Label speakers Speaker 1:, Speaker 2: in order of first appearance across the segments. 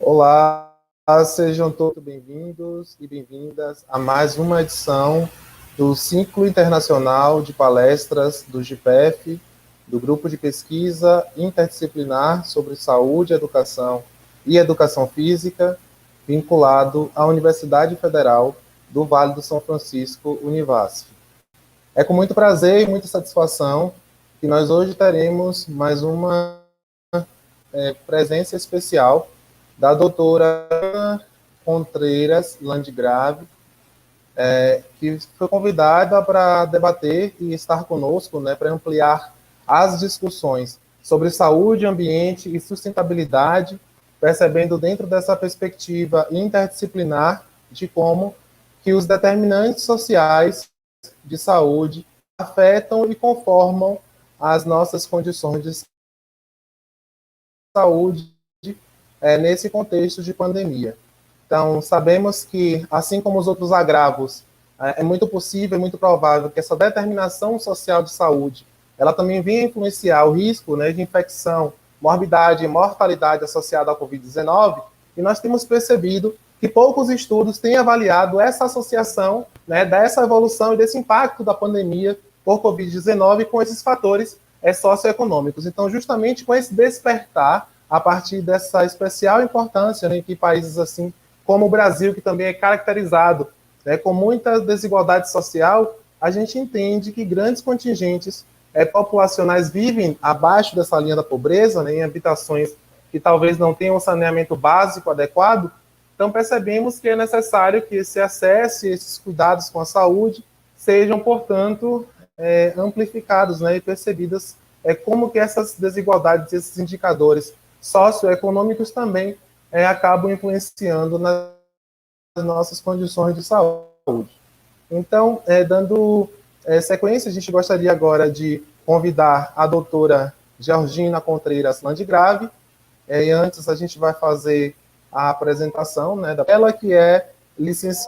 Speaker 1: Olá, sejam todos bem-vindos e bem-vindas a mais uma edição do Ciclo Internacional de Palestras do GIPEF, do Grupo de Pesquisa Interdisciplinar sobre Saúde, Educação e Educação Física, vinculado à Universidade Federal do Vale do São Francisco, Univasf. É com muito prazer e muita satisfação que nós hoje teremos mais uma presença especial da doutora Contreiras Landgrave, que foi convidada para debater e estar conosco, para ampliar as discussões sobre saúde, ambiente e sustentabilidade, percebendo dentro dessa perspectiva interdisciplinar de como que os determinantes sociais de saúde afetam e conformam as nossas condições de saúde nesse contexto de pandemia. Então, sabemos que, assim como os outros agravos, é muito possível, é muito provável que essa determinação social de saúde, ela também venha influenciar o risco de infecção, morbidade e mortalidade associada à Covid-19, e nós temos percebido que poucos estudos têm avaliado essa associação, dessa evolução e desse impacto da pandemia por Covid-19 com esses fatores socioeconômicos. Então, justamente com esse despertar, a partir dessa especial importância em que países assim como o Brasil, que também é caracterizado com muita desigualdade social, a gente entende que grandes contingentes populacionais vivem abaixo dessa linha da pobreza, em habitações que talvez não tenham um saneamento básico adequado. Então, percebemos que é necessário que esse acesso e esses cuidados com a saúde sejam, portanto, amplificados e percebidas como que essas desigualdades, esses indicadores socioeconômicos também acabam influenciando nas nossas condições de saúde. Então, dando sequência, a gente gostaria agora de convidar a doutora Georgina Contreiras Landgrave, e antes a gente vai fazer a apresentação dela, que é licenciada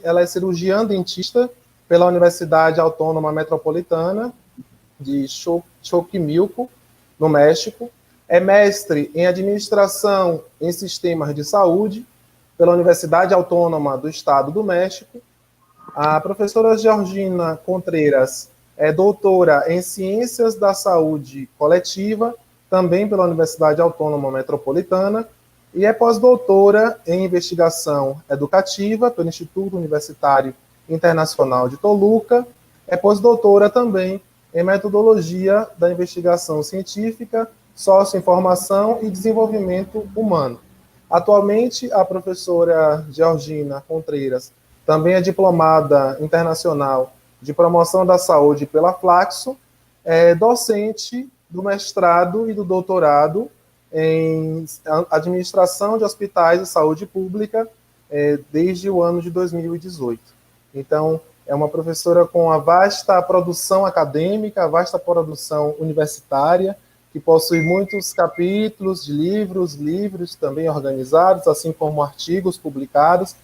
Speaker 1: ela é cirurgiã dentista pela Universidade Autônoma Metropolitana de Xochimilco, no México, é mestre em administração em sistemas de saúde pela Universidade Autônoma do Estado do México. A professora Georgina Contreiras é doutora em ciências da saúde coletiva, também pela Universidade Autônoma Metropolitana, e é pós-doutora em investigação educativa pelo Instituto Universitário Internacional de Toluca, é pós-doutora também em metodologia da investigação científica, socioinformação e desenvolvimento humano. Atualmente, a professora Georgina Contreiras também é diplomada internacional de promoção da saúde pela Flaxo, é docente do mestrado e do doutorado em administração de hospitais de saúde pública desde o ano de 2018. Então, é uma professora com a vasta produção acadêmica, a vasta produção universitária, que possui muitos capítulos de livros também organizados, assim como artigos publicados.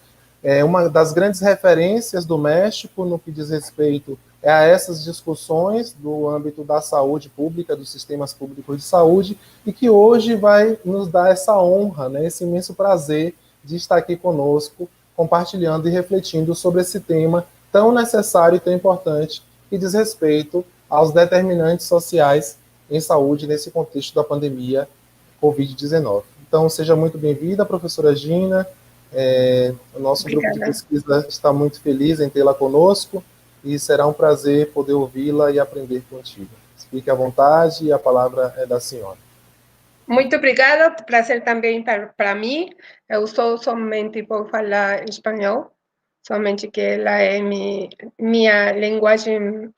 Speaker 1: É uma das grandes referências do México no que diz respeito a essas discussões do âmbito da saúde pública, dos sistemas públicos de saúde, e que hoje vai nos dar essa honra, esse imenso prazer de estar aqui conosco, compartilhando e refletindo sobre esse tema tão necessário e tão importante que diz respeito aos determinantes sociais em saúde nesse contexto da pandemia Covid-19. Então, seja muito bem-vinda, professora Gina. O nosso Obrigada. Grupo de pesquisa está muito feliz em tê-la conosco e será um prazer poder ouvi-la e aprender contigo. Fique à vontade e a palavra é da senhora.
Speaker 2: Muito obrigada, prazer também para mim. Eu só somente vou falar espanhol, somente que ela é minha linguagem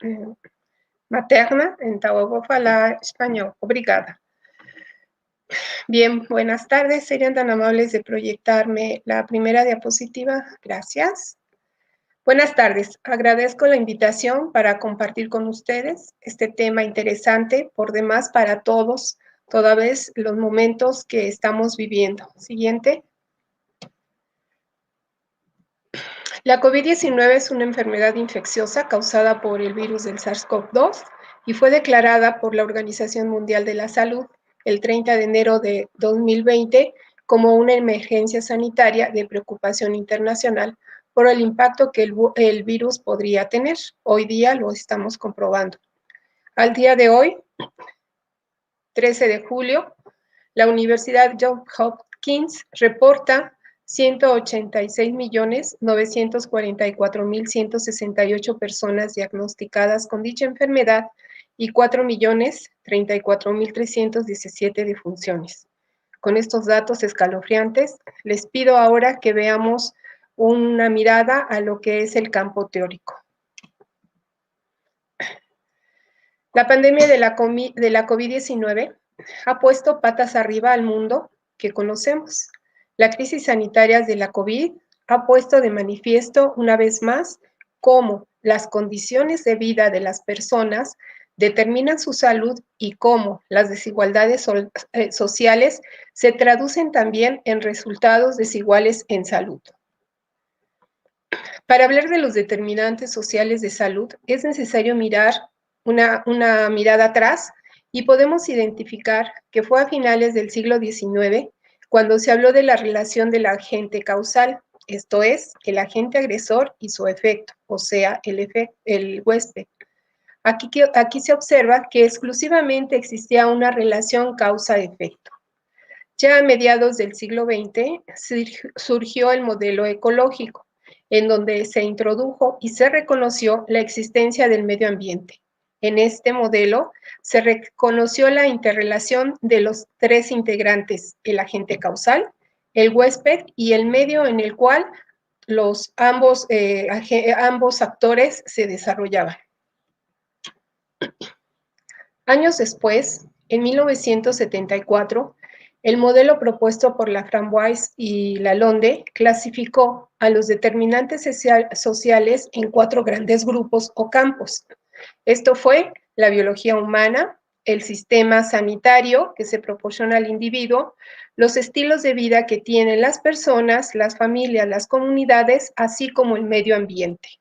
Speaker 2: materna, então eu vou falar espanhol. Obrigada. Bien, buenas tardes. ¿Serían tan amables de proyectarme la primera diapositiva? Gracias. Buenas tardes. Agradezco la invitación para compartir con ustedes este tema interesante, por demás para todos, toda vez los momentos que estamos viviendo. Siguiente. La COVID-19 es una enfermedad infecciosa causada por el virus del SARS-CoV-2 y fue declarada por la Organización Mundial de la Salud el 30 de enero de 2020 como una emergencia sanitaria de preocupación internacional por el impacto que el virus podría tener. Hoy día lo estamos comprobando. Al día de hoy, 13 de julio, la Universidad Johns Hopkins reporta 186.944.168 personas diagnosticadas con dicha enfermedad y 4.034.317 defunciones. Con estos datos escalofriantes, les pido ahora que veamos una mirada a lo que es el campo teórico. La pandemia de la COVID-19 ha puesto patas arriba al mundo que conocemos. La crisis sanitaria de la COVID ha puesto de manifiesto una vez más cómo las condiciones de vida de las personas determinan su salud y cómo las desigualdades sociales se traducen también en resultados desiguales en salud. Para hablar de los determinantes sociales de salud, es necesario mirar una mirada atrás y podemos identificar que fue a finales del siglo XIX cuando se habló de la relación del agente causal, esto es, el agente agresor y su efecto, o sea, el huésped. Aquí se observa que exclusivamente existía una relación causa-efecto. Ya a mediados del siglo XX surgió el modelo ecológico, en donde se introdujo y se reconoció la existencia del medio ambiente. En este modelo se reconoció la interrelación de los tres integrantes, el agente causal, el huésped y el medio en el cual ambos actores se desarrollaban. Años después, en 1974, el modelo propuesto por la Framboise y Lalonde clasificó a los determinantes sociales en 4 grandes grupos o campos. Esto fue la biología humana, el sistema sanitario que se proporciona al individuo, los estilos de vida que tienen las personas, las familias, las comunidades, así como el medio ambiente.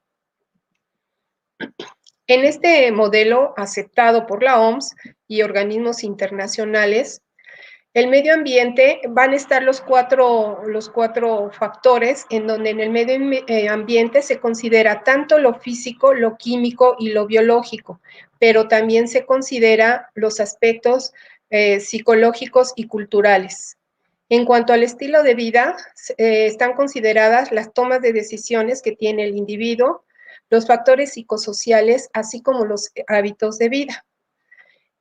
Speaker 2: En este modelo aceptado por la OMS y organismos internacionales, el medio ambiente van a estar los cuatro factores en donde en el medio ambiente se considera tanto lo físico, lo químico y lo biológico, pero también se considera los aspectos psicológicos y culturales. En cuanto al estilo de vida, están consideradas las tomas de decisiones que tiene el individuo, los factores psicosociales, así como los hábitos de vida.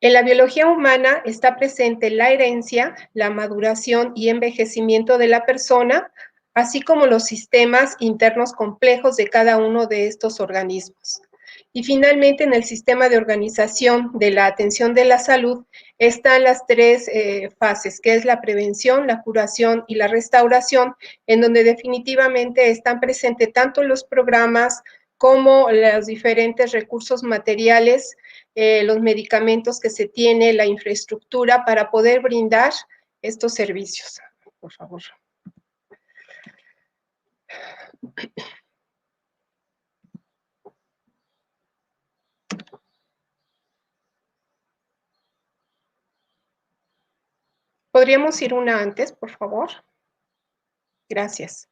Speaker 2: En la biología humana está presente la herencia, la maduración y envejecimiento de la persona, así como los sistemas internos complejos de cada uno de estos organismos. Y finalmente, en el sistema de organización de la atención de la salud están las 3 fases, que es la prevención, la curación y la restauración, en donde definitivamente están presentes tanto los programas como los diferentes recursos materiales, los medicamentos que se tiene, la infraestructura para poder brindar estos servicios. Por favor. ¿Podríamos ir una antes, por favor? Gracias.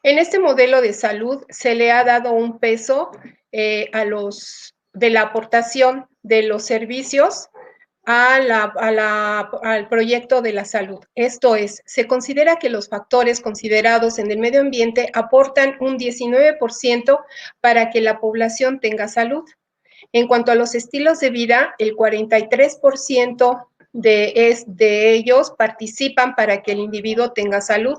Speaker 2: En este modelo de salud se le ha dado un peso de la aportación de los servicios al proyecto de la salud. Esto es, se considera que los factores considerados en el medio ambiente aportan un 19% para que la población tenga salud. En cuanto a los estilos de vida, el 43% de ellos participan para que el individuo tenga salud.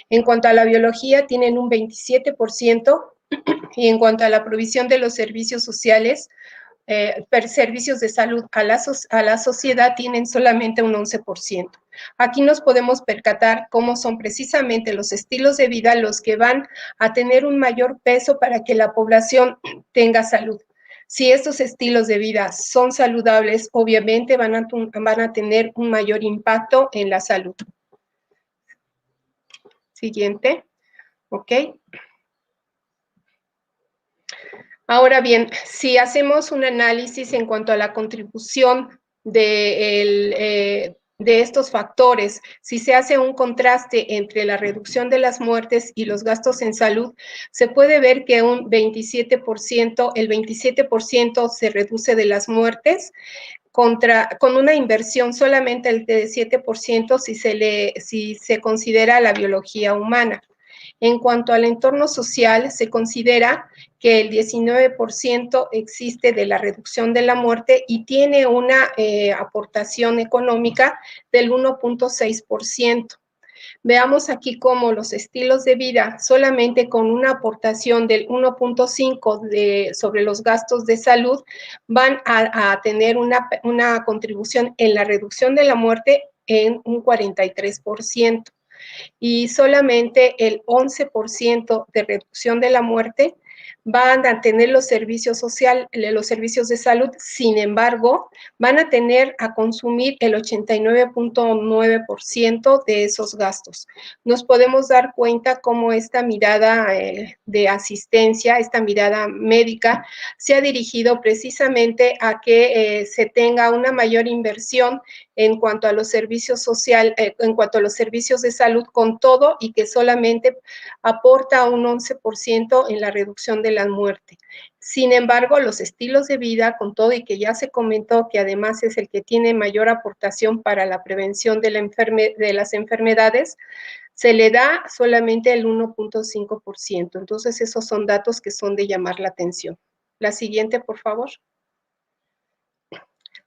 Speaker 2: En cuanto a la biología, tienen un 27%, y en cuanto a la provisión de los servicios sociales, servicios de salud a la sociedad, tienen solamente un 11%. Aquí nos podemos percatar cómo son precisamente los estilos de vida los que van a tener un mayor peso para que la población tenga salud. Si estos estilos de vida son saludables, obviamente van a tener un mayor impacto en la salud. Siguiente. Ok. Ahora bien, si hacemos un análisis en cuanto a la contribución de estos factores, si se hace un contraste entre la reducción de las muertes y los gastos en salud, se puede ver que el 27% se reduce de las muertes con una inversión solamente del 7% si se considera la biología humana. En cuanto al entorno social, se considera que el 19% existe de la reducción de la muerte y tiene una aportación económica del 1.6%. Veamos aquí cómo los estilos de vida, solamente con una aportación del 1.5 sobre los gastos de salud, van a tener una contribución en la reducción de la muerte en un 43%. Y solamente el 11% de reducción de la muerte van a tener los servicios de salud. Sin embargo, van a tener a consumir el 89.9% de esos gastos. Nos podemos dar cuenta cómo esta mirada de asistencia, esta mirada médica, se ha dirigido precisamente a que se tenga una mayor inversión en cuanto a los servicios en cuanto a los servicios de salud, con todo y que solamente aporta un 11% en la reducción de la muerte. Sin embargo, los estilos de vida, con todo y que ya se comentó que además es el que tiene mayor aportación para la prevención de las enfermedades, se le da solamente el 1.5%. Entonces, esos son datos que son de llamar la atención. La siguiente, por favor.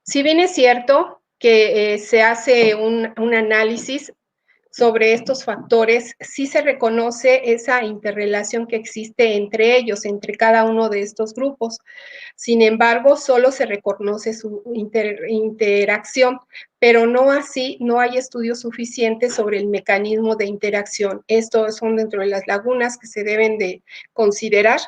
Speaker 2: Si bien es cierto que se hace un análisis sobre estos factores, sí se reconoce esa interrelación que existe entre ellos, entre cada uno de estos grupos. Sin embargo, solo se reconoce su interacción, pero no así, no hay estudios suficientes sobre el mecanismo de interacción. Estos son dentro de las lagunas que se deben de considerar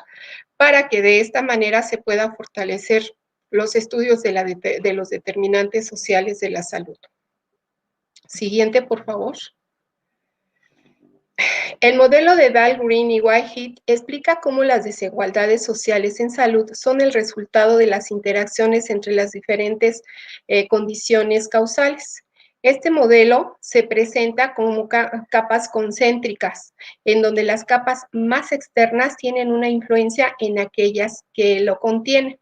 Speaker 2: para que de esta manera se pueda fortalecer los estudios de los determinantes sociales de la salud. Siguiente, por favor. El modelo de Dahl-Green y Whitehead explica cómo las desigualdades sociales en salud son el resultado de las interacciones entre las diferentes condiciones causales. Este modelo se presenta como capas concéntricas, en donde las capas más externas tienen una influencia en aquellas que lo contienen.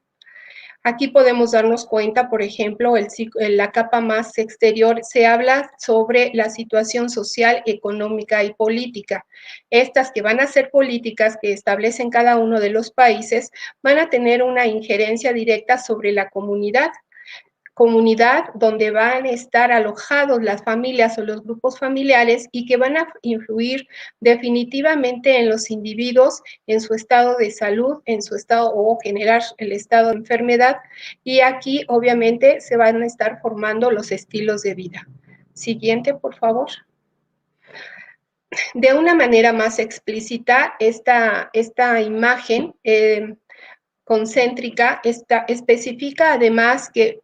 Speaker 2: Aquí podemos darnos cuenta, por ejemplo, la capa más exterior se habla sobre la situación social, económica y política. Estas que van a ser políticas que establecen cada uno de los países van a tener una injerencia directa sobre la comunidad donde van a estar alojados las familias o los grupos familiares y que van a influir definitivamente en los individuos, en su estado de salud, en su estado o generar el estado de enfermedad. Y aquí obviamente se van a estar formando los estilos de vida. Siguiente, por favor. De una manera más explícita, esta imagen concéntrica especifica además que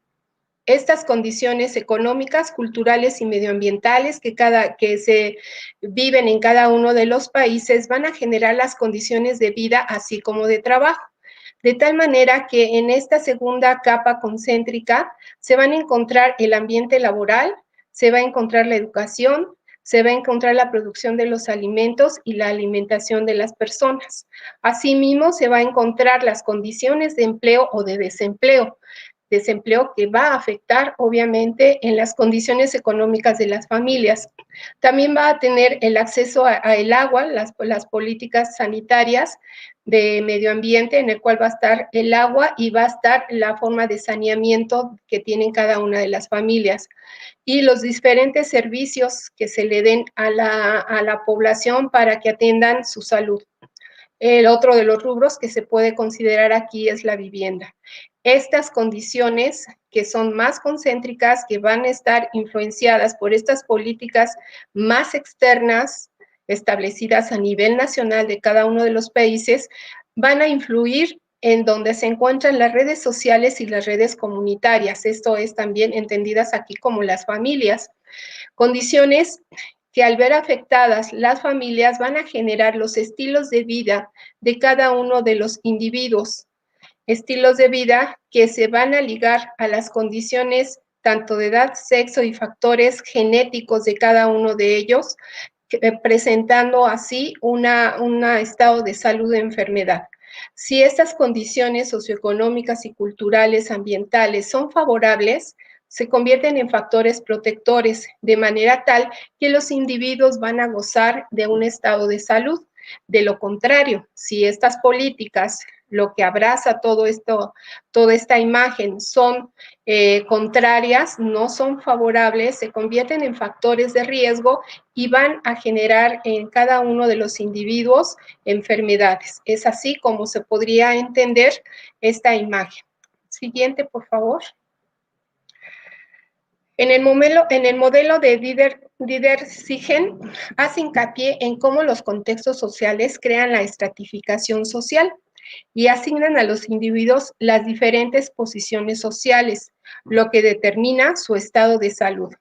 Speaker 2: estas condiciones económicas, culturales y medioambientales que se viven en cada uno de los países van a generar las condiciones de vida así como de trabajo. De tal manera que en esta segunda capa concéntrica se van a encontrar el ambiente laboral, se va a encontrar la educación, se va a encontrar la producción de los alimentos y la alimentación de las personas. Asimismo, se va a encontrar las condiciones de empleo o de desempleo que va a afectar obviamente en las condiciones económicas de las familias. También va a tener el acceso a el agua, las políticas sanitarias de medio ambiente en el cual va a estar el agua y va a estar la forma de saneamiento que tienen cada una de las familias y los diferentes servicios que se le den a la población para que atiendan su salud. El otro de los rubros que se puede considerar aquí es la vivienda. Estas condiciones que son más concéntricas, que van a estar influenciadas por estas políticas más externas establecidas a nivel nacional de cada uno de los países, van a influir en donde se encuentran las redes sociales y las redes comunitarias. Esto es también entendidas aquí como las familias. Condiciones que al ver afectadas las familias van a generar los estilos de vida de cada uno de los individuos. estilos de vida que se van a ligar a las condiciones tanto de edad, sexo y factores genéticos de cada uno de ellos, presentando así un estado de salud o enfermedad. Si estas condiciones socioeconómicas y culturales ambientales son favorables, se convierten en factores protectores, de manera tal que los individuos van a gozar de un estado de salud. De lo contrario, si estas políticas, lo que abraza todo esto, toda esta imagen, son contrarias, no son favorables, se convierten en factores de riesgo y van a generar en cada uno de los individuos enfermedades. Es así como se podría entender esta imagen. Siguiente, por favor. En el modelo de Dider-Siegen hace hincapié en cómo los contextos sociales crean la estratificación social y asignan a los individuos las diferentes posiciones sociales, lo que determina su estado de salud.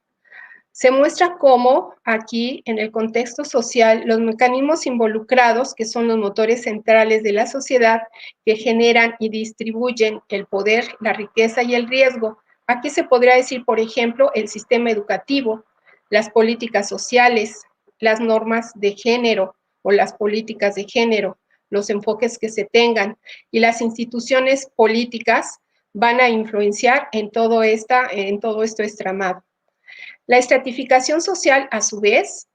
Speaker 2: Se muestra cómo aquí, en el contexto social, los mecanismos involucrados, que son los motores centrales de la sociedad, que generan y distribuyen el poder, la riqueza y el riesgo. Aquí se podría decir, por ejemplo, el sistema educativo, las políticas sociales, las normas de género o las políticas de género, los enfoques que se tengan, y las instituciones políticas van a influenciar en todo esto estramado. La estratificación social, a su vez,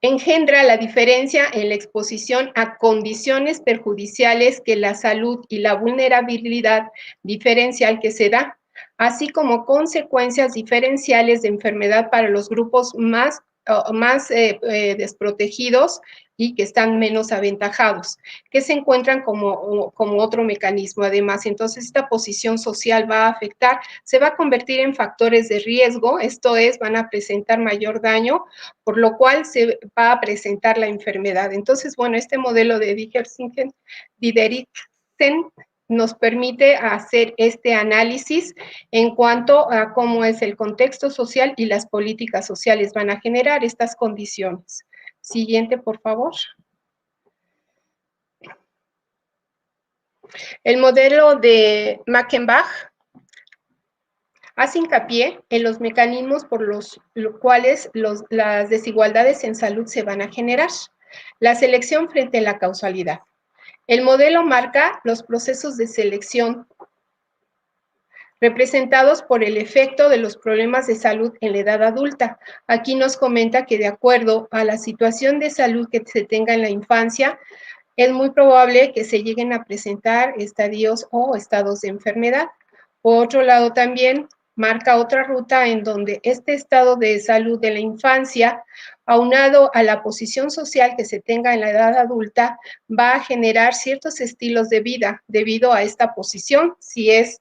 Speaker 2: engendra la diferencia en la exposición a condiciones perjudiciales que la salud y la vulnerabilidad diferencial que se da, así como consecuencias diferenciales de enfermedad para los grupos más desprotegidos y que están menos aventajados, que se encuentran como otro mecanismo. Además, entonces esta posición social va a afectar, se va a convertir en factores de riesgo, esto es, van a presentar mayor daño, por lo cual se va a presentar la enfermedad. Entonces, bueno, este modelo de Dideriksen nos permite hacer este análisis en cuanto a cómo es el contexto social y las políticas sociales van a generar estas condiciones. Siguiente, por favor. El modelo de Mackenbach hace hincapié en los mecanismos por los cuales las desigualdades en salud se van a generar. La selección frente a la causalidad. El modelo marca los procesos de selección representados por el efecto de los problemas de salud en la edad adulta. Aquí nos comenta que de acuerdo a la situación de salud que se tenga en la infancia, es muy probable que se lleguen a presentar estadios o estados de enfermedad. Por otro lado, también marca otra ruta en donde este estado de salud de la infancia, aunado a la posición social que se tenga en la edad adulta, va a generar ciertos estilos de vida debido a esta posición, si es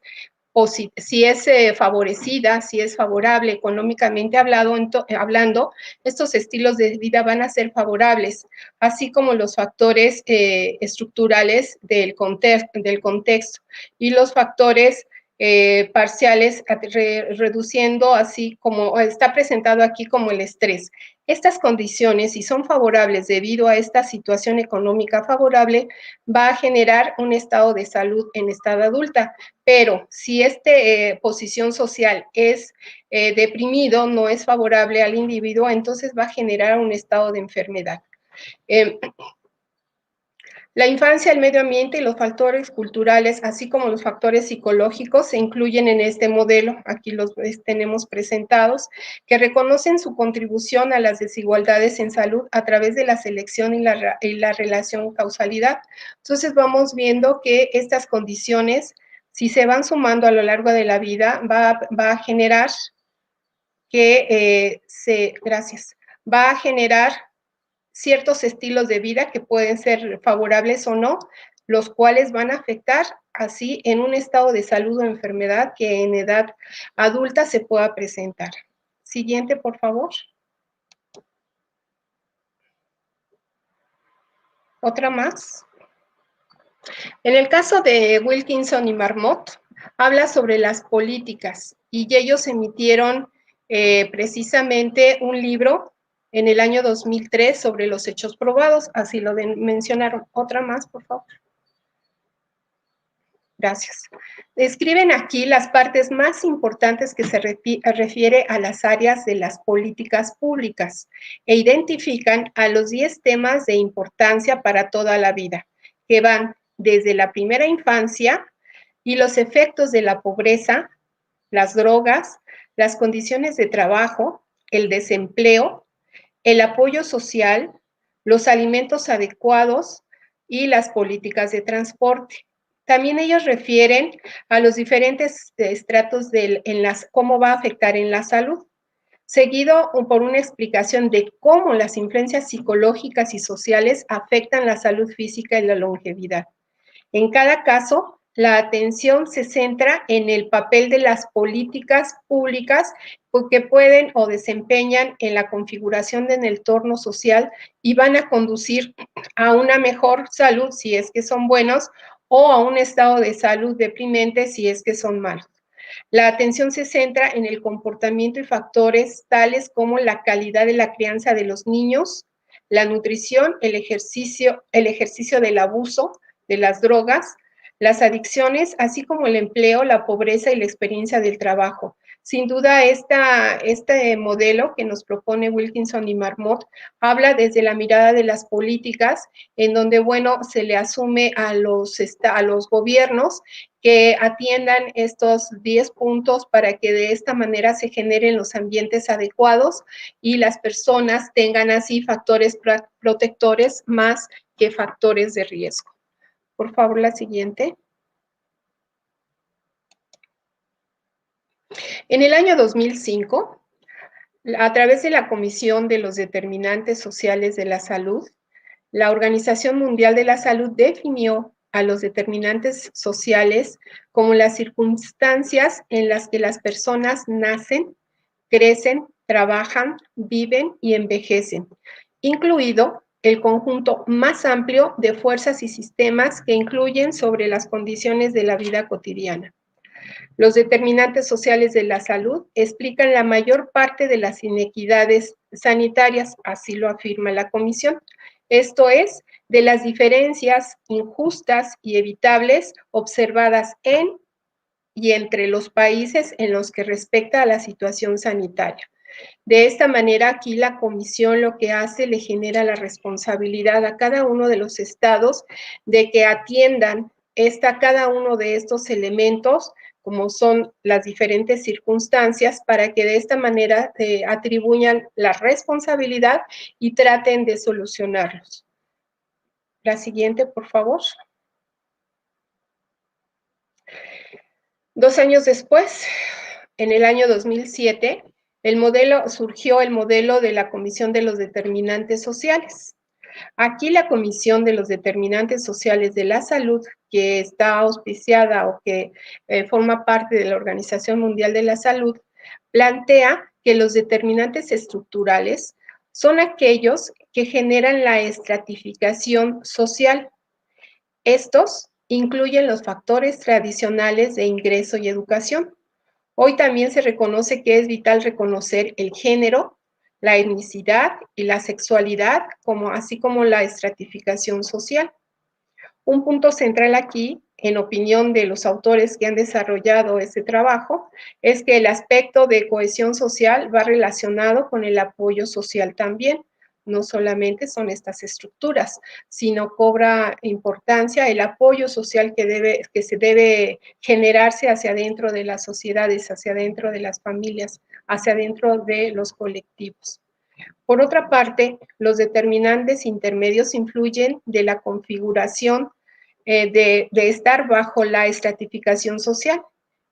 Speaker 2: favorecida, si es favorable económicamente hablando, estos estilos de vida van a ser favorables, así como los factores estructurales del contexto y los factores parciales, reduciendo así como está presentado aquí como el estrés. Estas condiciones, si son favorables debido a esta situación económica favorable, va a generar un estado de salud en edad adulta, pero si esta posición social es deprimido, no es favorable al individuo, entonces va a generar un estado de enfermedad. La infancia, el medio ambiente y los factores culturales, así como los factores psicológicos, se incluyen en este modelo, aquí los tenemos presentados, que reconocen su contribución a las desigualdades en salud a través de la selección y la relación causalidad. Entonces vamos viendo que estas condiciones, si se van sumando a lo largo de la vida, va a generar que va a generar ciertos estilos de vida que pueden ser favorables o no, los cuales van a afectar así en un estado de salud o enfermedad que en edad adulta se pueda presentar. Siguiente, por favor. Otra más. En el caso de Wilkinson y Marmot, habla sobre las políticas y ellos emitieron precisamente un libro en el año 2003 sobre los hechos probados, así lo mencionaron. Otra más, por favor. Gracias. Describen aquí las partes más importantes que se refiere a las áreas de las políticas públicas e identifican a los 10 temas de importancia para toda la vida, que van desde la primera infancia y los efectos de la pobreza, las drogas, las condiciones de trabajo, el desempleo, el apoyo social, los alimentos adecuados y las políticas de transporte. También ellos refieren a los diferentes estratos cómo va a afectar en la salud, seguido por una explicación de cómo las influencias psicológicas y sociales afectan la salud física y la longevidad. En cada caso, la atención se centra en el papel de las políticas públicas que pueden o desempeñan en la configuración del entorno social y van a conducir a una mejor salud si es que son buenos o a un estado de salud deprimente si es que son malos. La atención se centra en el comportamiento y factores tales como la calidad de la crianza de los niños, la nutrición, el ejercicio del abuso de las drogas, las adicciones, así como el empleo, la pobreza y la experiencia del trabajo. Sin duda, este modelo que nos propone Wilkinson y Marmot habla desde la mirada de las políticas, en donde, bueno, se le asume a los gobiernos que atiendan estos 10 puntos para que de esta manera se generen los ambientes adecuados y las personas tengan así factores protectores más que factores de riesgo. Por favor, la siguiente. En el año 2005, a través de la Comisión de los Determinantes Sociales de la Salud, la Organización Mundial de la Salud definió a los determinantes sociales como las circunstancias en las que las personas nacen, crecen, trabajan, viven y envejecen, incluido el conjunto más amplio de fuerzas y sistemas que incluyen sobre las condiciones de la vida cotidiana. Los determinantes sociales de la salud explican la mayor parte de las inequidades sanitarias, así lo afirma la Comisión. Esto es, de las diferencias injustas y evitables observadas en y entre los países en los que respecta a la situación sanitaria. De esta manera, aquí la Comisión lo que hace, le genera la responsabilidad a cada uno de los estados de que atiendan cada uno de estos elementos, como son las diferentes circunstancias, para que de esta manera atribuyan la responsabilidad y traten de solucionarlos. La siguiente, por favor. 2 años después, en el año 2007, surgió el modelo de la Comisión de los Determinantes Sociales. Aquí la Comisión de los Determinantes Sociales de la Salud, que está auspiciada o que forma parte de la Organización Mundial de la Salud, plantea que los determinantes estructurales son aquellos que generan la estratificación social. Estos incluyen los factores tradicionales de ingreso y educación. Hoy también se reconoce que es vital reconocer el género, la etnicidad y la sexualidad, así como la estratificación social. Un punto central aquí, en opinión de los autores que han desarrollado este trabajo, es que el aspecto de cohesión social va relacionado con el apoyo social también. No solamente son estas estructuras, sino cobra importancia el apoyo social que se debe generarse hacia adentro de las sociedades, hacia adentro de las familias, hacia adentro de los colectivos. Por otra parte, los determinantes intermedios influyen de la configuración de estar bajo la estratificación social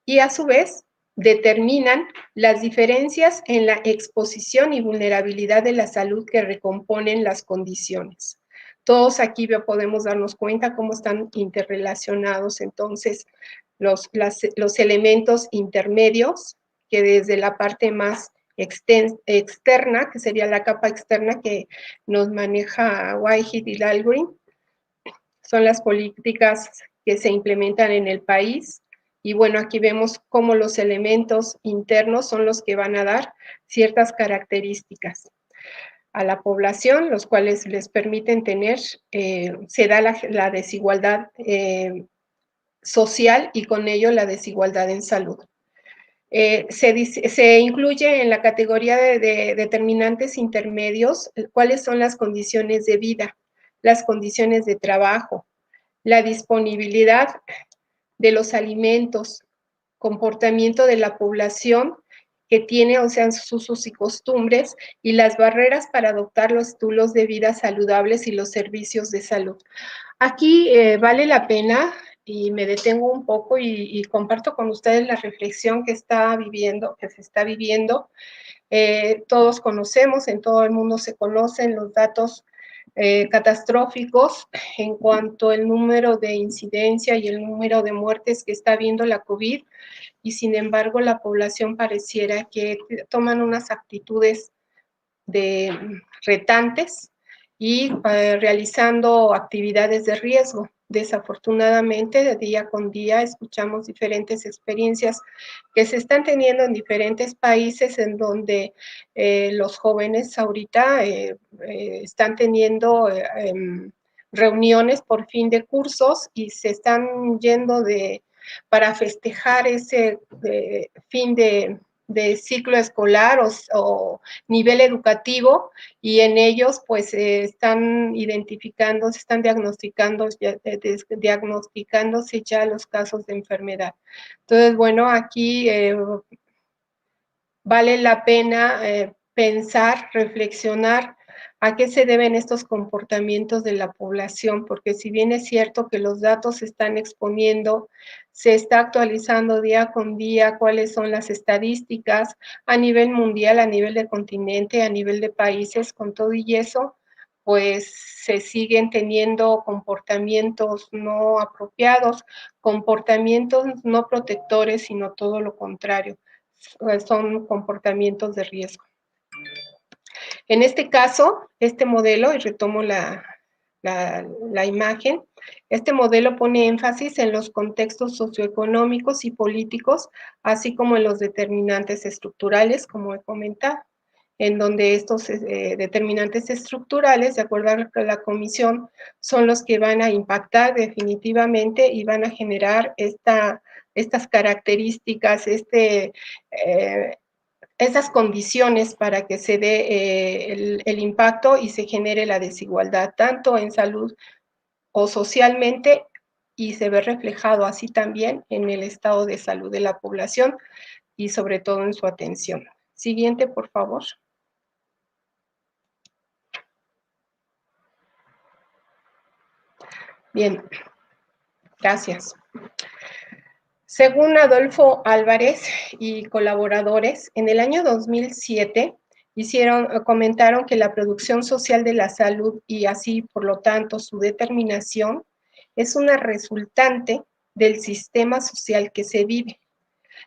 Speaker 2: y a su vez determinan las diferencias en la exposición y vulnerabilidad de la salud que recomponen las condiciones. Todos aquí podemos darnos cuenta cómo están interrelacionados entonces los elementos intermedios que desde la parte más externa, que sería la capa externa que nos maneja Whitehead y Dahlgren, son las políticas que se implementan en el país. Y bueno, aquí vemos cómo los elementos internos son los que van a dar ciertas características a la población, los cuales les permiten tener, se da la desigualdad social y con ello la desigualdad en salud. Se incluye en la categoría de determinantes intermedios cuáles son las condiciones de vida, las condiciones de trabajo, la disponibilidad de los alimentos, comportamiento de la población que tiene, o sea, sus usos y costumbres, y las barreras para adoptar los estilos de vida saludables y los servicios de salud. Aquí vale la pena, y me detengo un poco y comparto con ustedes la reflexión que se está viviendo. Todos conocemos, en todo el mundo se conocen los datos catastróficos en cuanto al número de incidencia y el número de muertes que está habiendo la COVID, y sin embargo la población pareciera que toman unas actitudes de retantes y realizando actividades de riesgo. Desafortunadamente, de día con día escuchamos diferentes experiencias que se están teniendo en diferentes países en donde los jóvenes ahorita están teniendo reuniones por fin de cursos y se están yendo para festejar ese fin de ciclo escolar o nivel educativo, y en ellos pues están identificando, se están diagnosticándose ya los casos de enfermedad. Entonces, bueno, aquí vale la pena pensar, reflexionar a qué se deben estos comportamientos de la población, porque si bien es cierto que los datos se están exponiendo, se está actualizando día con día cuáles son las estadísticas a nivel mundial, a nivel de continente, a nivel de países, con todo y eso, pues se siguen teniendo comportamientos no apropiados, comportamientos no protectores, sino todo lo contrario, son comportamientos de riesgo. En este caso, este modelo, y retomo la imagen, este modelo pone énfasis en los contextos socioeconómicos y políticos, así como en los determinantes estructurales, como he comentado, en donde estos determinantes estructurales, de acuerdo a la comisión, son los que van a impactar definitivamente y van a generar estas características, esas condiciones para que se dé el impacto y se genere la desigualdad, tanto en salud o socialmente, y se ve reflejado así también en el estado de salud de la población y sobre todo en su atención. Siguiente, por favor. Bien, gracias. Según Adolfo Álvarez y colaboradores, en el año 2007 comentaron que la producción social de la salud y así, por lo tanto, su determinación es una resultante del sistema social que se vive,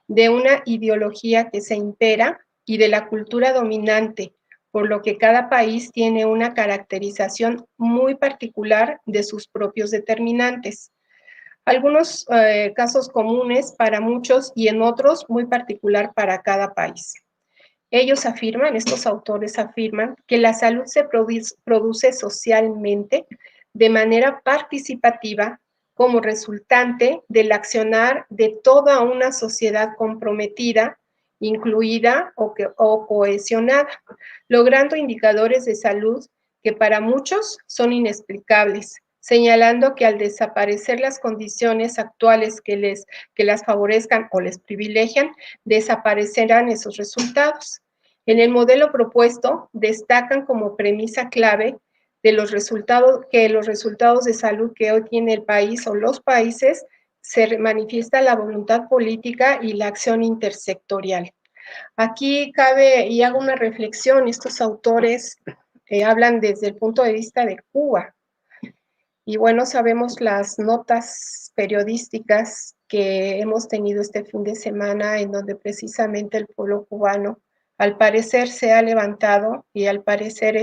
Speaker 2: de una ideología que se impera y de la cultura dominante, por lo que cada país tiene una caracterización muy particular de sus propios determinantes. Algunos casos comunes para muchos y en otros muy particular para cada país. Ellos afirman, estos autores afirman, que la salud se produce socialmente de manera participativa como resultante del accionar de toda una sociedad comprometida, incluida o cohesionada, logrando indicadores de salud que para muchos son inexplicables, señalando que al desaparecer las condiciones actuales que las favorezcan o les privilegian, desaparecerán esos resultados. En el modelo propuesto, destacan como premisa clave de los resultados de salud que hoy tiene el país o los países, se manifiesta la voluntad política y la acción intersectorial. Aquí cabe, y hago una reflexión, estos autores hablan desde el punto de vista de Cuba. Y bueno, sabemos las notas periodísticas que hemos tenido este fin de semana en donde precisamente el pueblo cubano al parecer se ha levantado y al parecer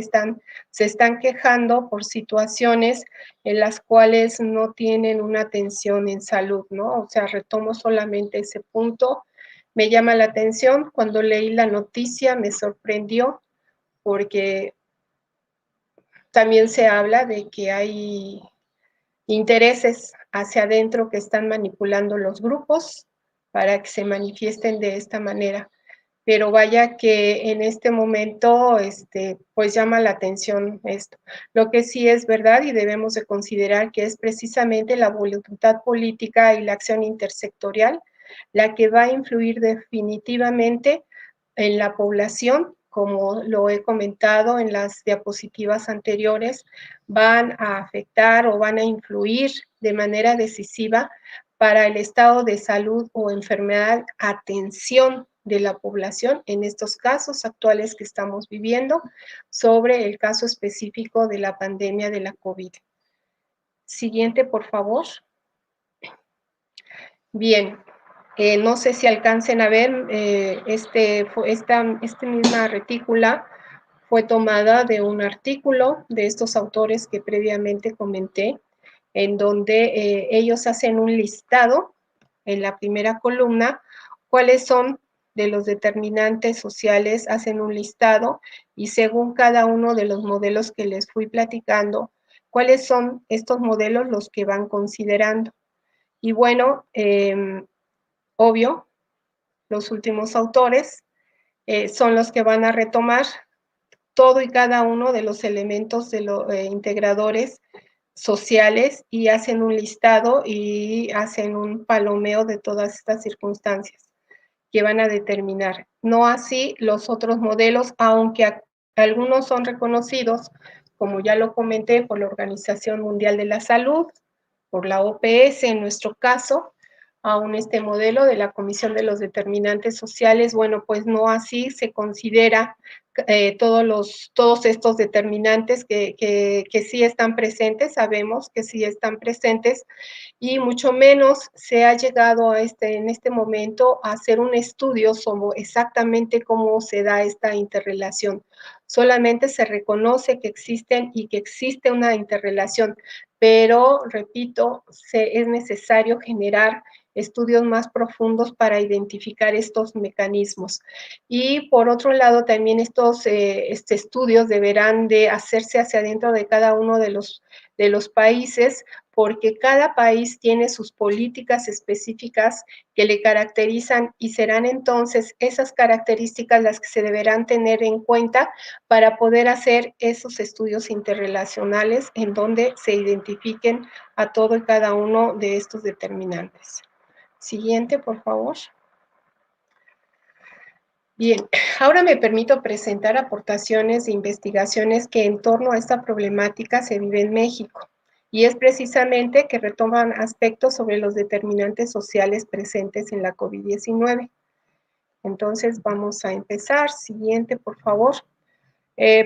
Speaker 2: se están quejando por situaciones en las cuales no tienen una atención en salud, ¿no? O sea, retomo solamente ese punto. Me llama la atención, cuando leí la noticia me sorprendió porque también se habla de que hay intereses hacia adentro que están manipulando los grupos para que se manifiesten de esta manera. Pero vaya que en este momento, pues llama la atención esto. Lo que sí es verdad y debemos de considerar que es precisamente la voluntad política y la acción intersectorial la que va a influir definitivamente en la población, como lo he comentado en las diapositivas anteriores, van a afectar o van a influir de manera decisiva para el estado de salud o enfermedad, atención de la población en estos casos actuales que estamos viviendo sobre el caso específico de la pandemia de la COVID. Siguiente, por favor. Bien, no sé si alcancen a ver, esta misma retícula fue tomada de un artículo de estos autores que previamente comenté, en donde ellos hacen un listado en la primera columna, cuáles son de los determinantes sociales, hacen un listado y según cada uno de los modelos que les fui platicando, cuáles son estos modelos los que van considerando. Y bueno, obvio, los últimos autores son los que van a retomar todo y cada uno de los elementos de los integradores sociales y hacen un listado y hacen un palomeo de todas estas circunstancias que van a determinar. No así los otros modelos, aunque algunos son reconocidos, como ya lo comenté, por la Organización Mundial de la Salud, por la OPS en nuestro caso, aún este modelo de la Comisión de los Determinantes Sociales, bueno, pues no así se considera todos estos determinantes que sí están presentes, sabemos que sí están presentes, y mucho menos se ha llegado a en este momento a hacer un estudio sobre exactamente cómo se da esta interrelación. Solamente se reconoce que existen y que existe una interrelación, pero, repito, es necesario generar estudios más profundos para identificar estos mecanismos. Y por otro lado, también estos estudios deberán de hacerse hacia adentro de cada uno de los países, porque cada país tiene sus políticas específicas que le caracterizan y serán entonces esas características las que se deberán tener en cuenta para poder hacer esos estudios interrelacionales en donde se identifiquen a todo y cada uno de estos determinantes. Siguiente, por favor. Bien, ahora me permito presentar aportaciones de investigaciones que en torno a esta problemática se vive en México, y es precisamente que retoman aspectos sobre los determinantes sociales presentes en la COVID-19. Entonces vamos a empezar. Siguiente, por favor.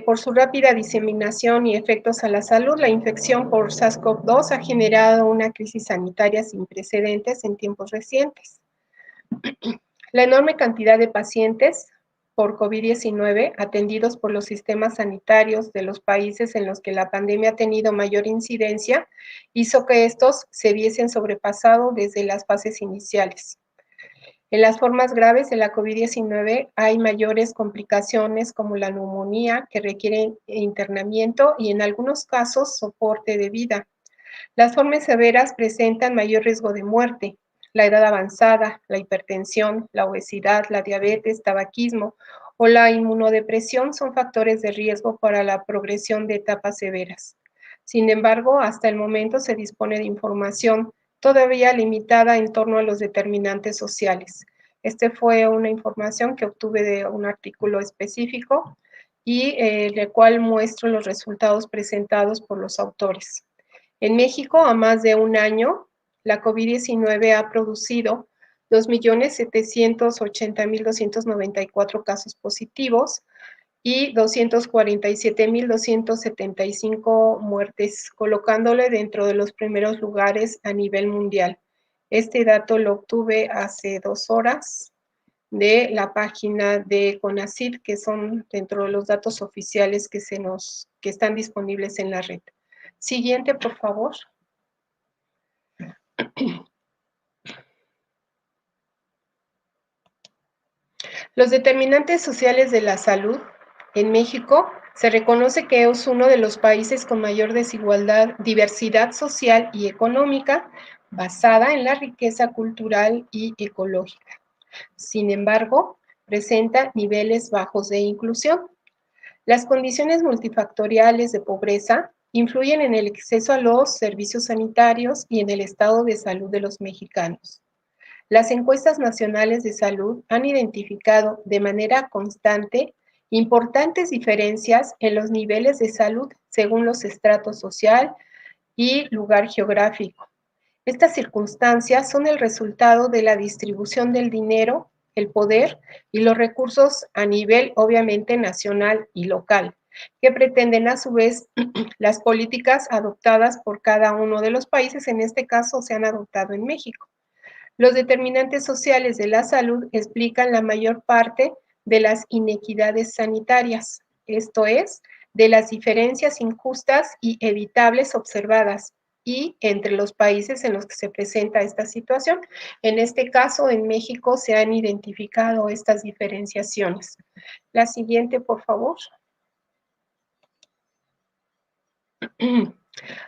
Speaker 2: Por su rápida diseminación y efectos a la salud, la infección por SARS-CoV-2 ha generado una crisis sanitaria sin precedentes en tiempos recientes. La enorme cantidad de pacientes por COVID-19 atendidos por los sistemas sanitarios de los países en los que la pandemia ha tenido mayor incidencia hizo que estos se viesen sobrepasados desde las fases iniciales. En las formas graves de la COVID-19 hay mayores complicaciones como la neumonía que requieren internamiento y en algunos casos soporte de vida. Las formas severas presentan mayor riesgo de muerte. La edad avanzada, la hipertensión, la obesidad, la diabetes, tabaquismo o la inmunodepresión son factores de riesgo para la progresión de etapas severas. Sin embargo, hasta el momento se dispone de información todavía limitada en torno a los determinantes sociales. Fue una información que obtuve de un artículo específico y el cual muestro los resultados presentados por los autores. En México, a más de un año, la COVID-19 ha producido 2.780.294 casos positivos y 247.275 muertes, colocándole dentro de los primeros lugares a nivel mundial. Este dato lo obtuve hace 2 horas de la página de CONACYT, que son dentro de los datos oficiales que están disponibles en la red. Siguiente, por favor. Los determinantes sociales de la salud en México Se reconoce que es uno de los países con mayor desigualdad, diversidad social y económica, basada en la riqueza cultural y ecológica. Sin embargo, presenta niveles bajos de inclusión. Las condiciones multifactoriales de pobreza influyen en el acceso a los servicios sanitarios y en el estado de salud de los mexicanos. Las encuestas nacionales de salud han identificado de manera constante importantes diferencias en los niveles de salud según los estratos social y lugar geográfico. Estas circunstancias son el resultado de la distribución del dinero, el poder y los recursos a nivel obviamente nacional y local, que pretenden a su vez las políticas adoptadas por cada uno de los países, en este caso se han adoptado en México. Los determinantes sociales de la salud explican la mayor parte de las inequidades sanitarias, esto es, de las diferencias injustas y evitables observadas y entre los países en los que se presenta esta situación. En este caso, en México se han identificado estas diferenciaciones. La siguiente, por favor.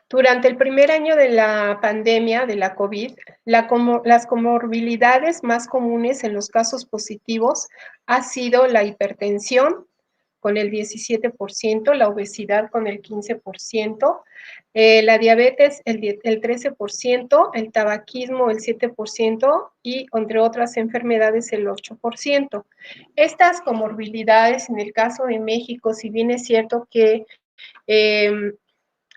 Speaker 2: Durante el primer año de la pandemia de la COVID, las comorbilidades más comunes en los casos positivos ha sido la hipertensión con el 17%, la obesidad con el 15%, la diabetes el 13%, el tabaquismo el 7% y entre otras enfermedades el 8%. Estas comorbilidades en el caso de México, si bien es cierto que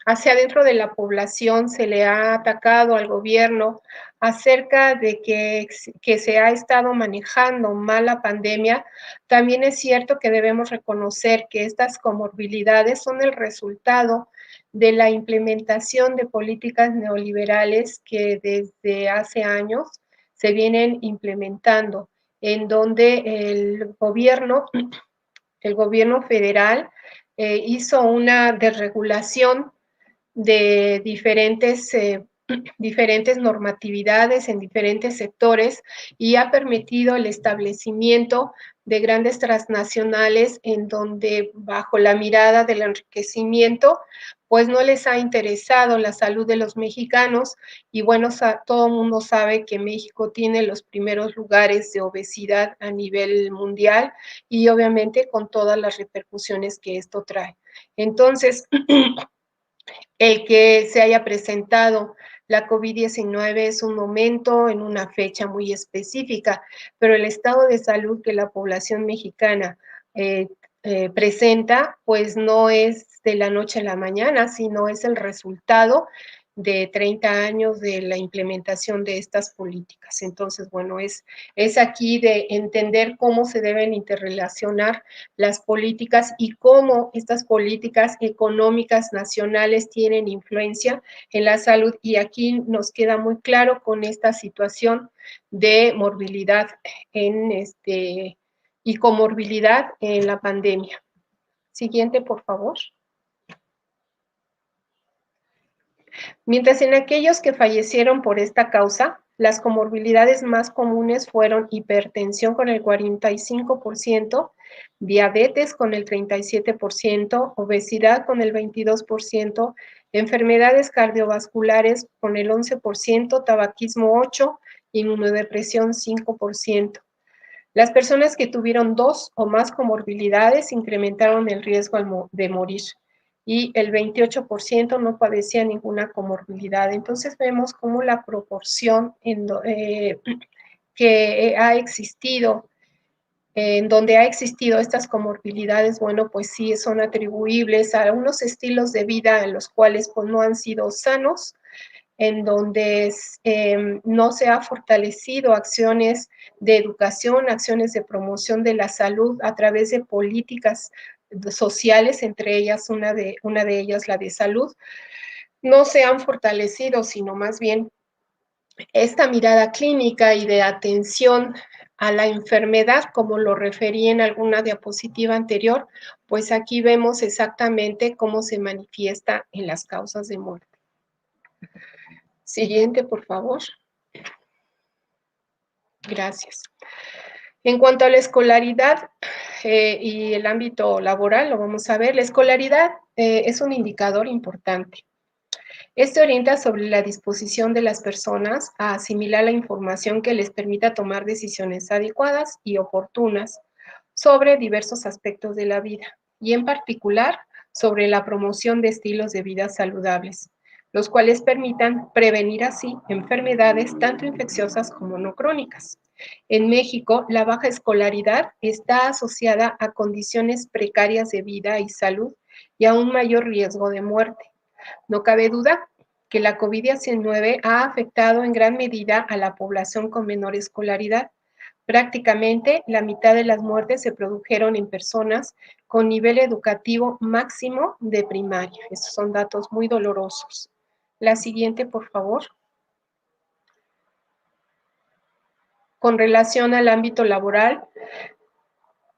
Speaker 2: hacia dentro de la población se le ha atacado al gobierno acerca de que se ha estado manejando mal la pandemia, también es cierto que debemos reconocer que estas comorbilidades son el resultado de la implementación de políticas neoliberales que desde hace años se vienen implementando, en donde el gobierno federal hizo una desregulación de diferentes normatividades en diferentes sectores y ha permitido el establecimiento de grandes transnacionales en donde bajo la mirada del enriquecimiento pues no les ha interesado la salud de los mexicanos y bueno, todo el mundo sabe que México tiene los primeros lugares de obesidad a nivel mundial y obviamente con todas las repercusiones que esto trae. Entonces, el que se haya presentado la COVID-19 es un momento en una fecha muy específica, pero el estado de salud que la población mexicana presenta, pues no es de la noche a la mañana, sino es el resultado de 30 años de la implementación de estas políticas. Entonces, bueno, es aquí de entender cómo se deben interrelacionar las políticas y cómo estas políticas económicas nacionales tienen influencia en la salud. Y aquí nos queda muy claro con esta situación de morbilidad y comorbilidad en la pandemia. Siguiente, por favor. Mientras en aquellos que fallecieron por esta causa, las comorbilidades más comunes fueron hipertensión con el 45%, diabetes con el 37%, obesidad con el 22%, enfermedades cardiovasculares con el 11%, tabaquismo 8%, inmunodepresión 5%. Las personas que tuvieron 2 o más comorbilidades incrementaron el riesgo de morir y el 28% no padecía ninguna comorbilidad. Entonces vemos cómo la proporción que ha existido, en donde ha existido estas comorbilidades, bueno, pues sí son atribuibles a unos estilos de vida en los cuales pues no han sido sanos, en donde no se ha fortalecido acciones de educación, acciones de promoción de la salud a través de políticas sociales, entre ellas una de ellas la de salud, no se han fortalecido, sino más bien esta mirada clínica y de atención a la enfermedad, como lo referí en alguna diapositiva anterior, pues aquí vemos exactamente cómo se manifiesta en las causas de muerte. Siguiente, por favor. Gracias. En cuanto a la escolaridad y el ámbito laboral, lo vamos a ver. La escolaridad es un indicador importante. Este orienta sobre la disposición de las personas a asimilar la información que les permita tomar decisiones adecuadas y oportunas sobre diversos aspectos de la vida, y en particular sobre la promoción de estilos de vida saludables, los cuales permitan prevenir así enfermedades tanto infecciosas como no crónicas. En México, la baja escolaridad está asociada a condiciones precarias de vida y salud y a un mayor riesgo de muerte. No cabe duda que la COVID-19 ha afectado en gran medida a la población con menor escolaridad. Prácticamente la mitad de las muertes se produjeron en personas con nivel educativo máximo de primaria. Estos son datos muy dolorosos. La siguiente, por favor. Con relación al ámbito laboral,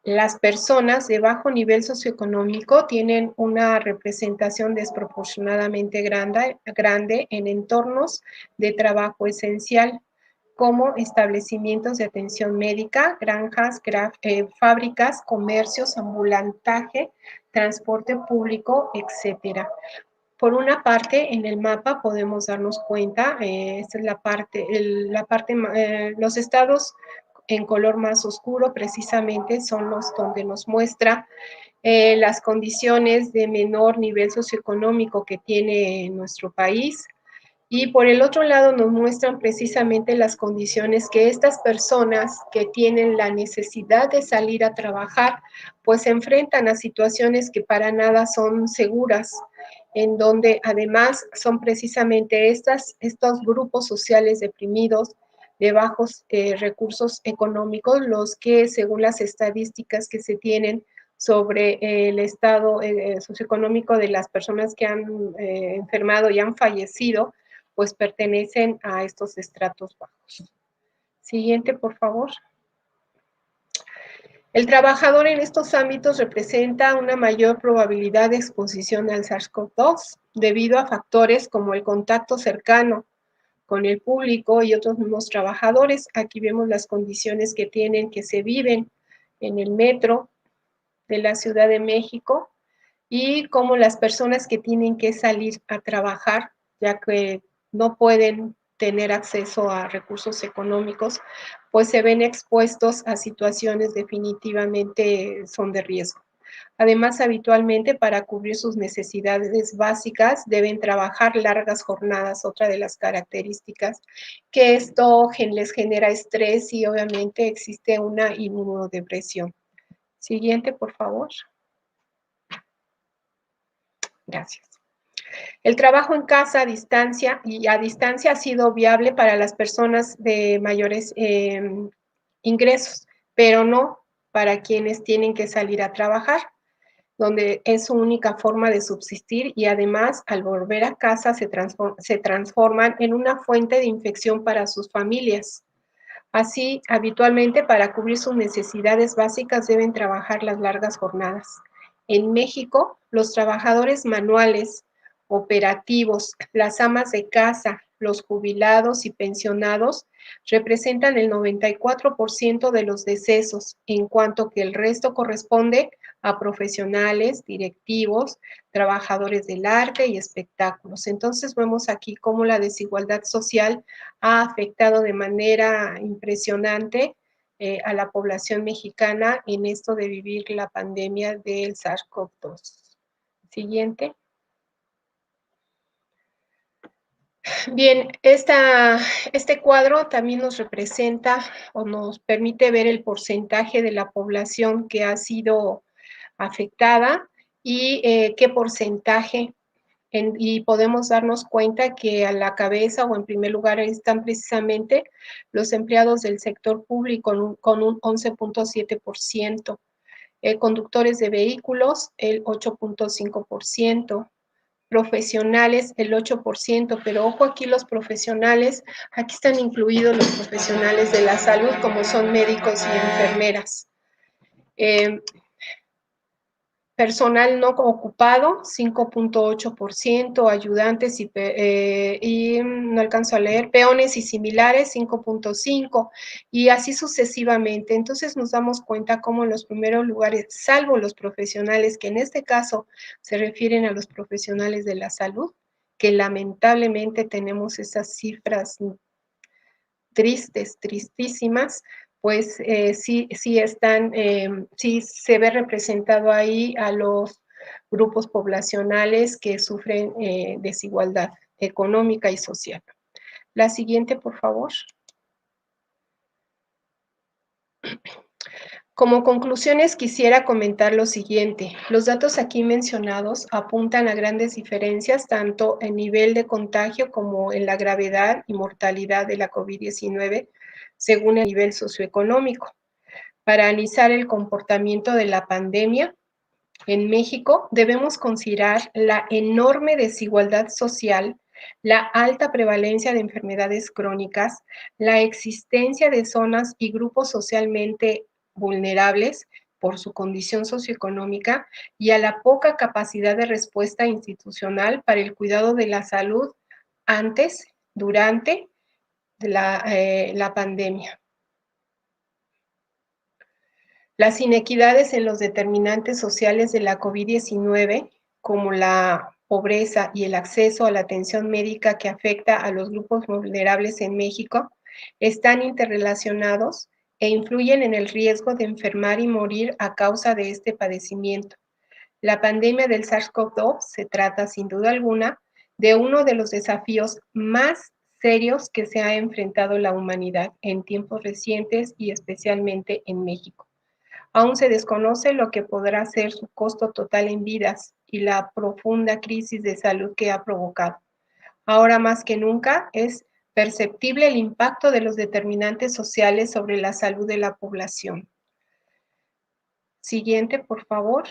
Speaker 2: las personas de bajo nivel socioeconómico tienen una representación desproporcionadamente grande en entornos de trabajo esencial, como establecimientos de atención médica, granjas, fábricas, comercios, ambulantaje, transporte público, etcétera. Por una parte, en el mapa podemos darnos cuenta, esta es los estados en color más oscuro precisamente son los donde nos muestra las condiciones de menor nivel socioeconómico que tiene nuestro país, y por el otro lado nos muestran precisamente las condiciones que estas personas que tienen la necesidad de salir a trabajar, pues se enfrentan a situaciones que para nada son seguras, en donde además son precisamente estos grupos sociales deprimidos de bajos recursos económicos los que, según las estadísticas que se tienen sobre el estado socioeconómico de las personas que han enfermado y han fallecido, pues pertenecen a estos estratos bajos. Siguiente, por favor. El trabajador en estos ámbitos representa una mayor probabilidad de exposición al SARS-CoV-2 debido a factores como el contacto cercano con el público y otros mismos trabajadores. Aquí vemos las condiciones que se viven en el metro de la Ciudad de México y cómo las personas que tienen que salir a trabajar, ya que no pueden tener acceso a recursos económicos, pues se ven expuestos a situaciones definitivamente son de riesgo. Además, habitualmente para cubrir sus necesidades básicas deben trabajar largas jornadas, otra de las características que esto les genera estrés y obviamente existe una inmunodepresión. Siguiente, por favor. Gracias. El trabajo en casa a distancia ha sido viable para las personas de mayores ingresos, pero no para quienes tienen que salir a trabajar, donde es su única forma de subsistir y además al volver a casa se transforman en una fuente de infección para sus familias. Así, habitualmente para cubrir sus necesidades básicas deben trabajar las largas jornadas. En México, los trabajadores manuales, operativos, las amas de casa, los jubilados y pensionados representan el 94% de los decesos, en cuanto que el resto corresponde a profesionales, directivos, trabajadores del arte y espectáculos. Entonces vemos aquí cómo la desigualdad social ha afectado de manera impresionante a la población mexicana en esto de vivir la pandemia del SARS-CoV-2. Siguiente. Bien, este cuadro también nos representa o nos permite ver el porcentaje de la población que ha sido afectada y qué porcentaje, y podemos darnos cuenta que a la cabeza o en primer lugar están precisamente los empleados del sector público con un 11.7%, conductores de vehículos el 8.5%, profesionales el 8%, pero ojo aquí los profesionales, aquí están incluidos los profesionales de la salud como son médicos y enfermeras. personal no ocupado, 5.8%, ayudantes y no alcanzo a leer, peones y similares, 5.5%, y así sucesivamente. Entonces nos damos cuenta cómo en los primeros lugares, salvo los profesionales, que en este caso se refieren a los profesionales de la salud, que lamentablemente tenemos esas cifras tristes, tristísimas, pues sí están, sí se ve representado ahí a los grupos poblacionales que sufren desigualdad económica y social. La siguiente, por favor. Como conclusiones quisiera comentar lo siguiente. Los datos aquí mencionados apuntan a grandes diferencias tanto en nivel de contagio como en la gravedad y mortalidad de la COVID-19 según el nivel socioeconómico. Para analizar el comportamiento de la pandemia en México, debemos considerar la enorme desigualdad social, la alta prevalencia de enfermedades crónicas, la existencia de zonas y grupos socialmente vulnerables por su condición socioeconómica y a la poca capacidad de respuesta institucional para el cuidado de la salud antes, durante la pandemia. Las inequidades en los determinantes sociales de la COVID-19, como la pobreza y el acceso a la atención médica que afecta a los grupos vulnerables en México, están interrelacionados e influyen en el riesgo de enfermar y morir a causa de este padecimiento. La pandemia del SARS-CoV-2 se trata, sin duda alguna, de uno de los desafíos más serios que se ha enfrentado la humanidad en tiempos recientes y especialmente en México. Aún se desconoce lo que podrá ser su costo total en vidas y la profunda crisis de salud que ha provocado. Ahora más que nunca es perceptible el impacto de los determinantes sociales sobre la salud de la población. Siguiente, por favor.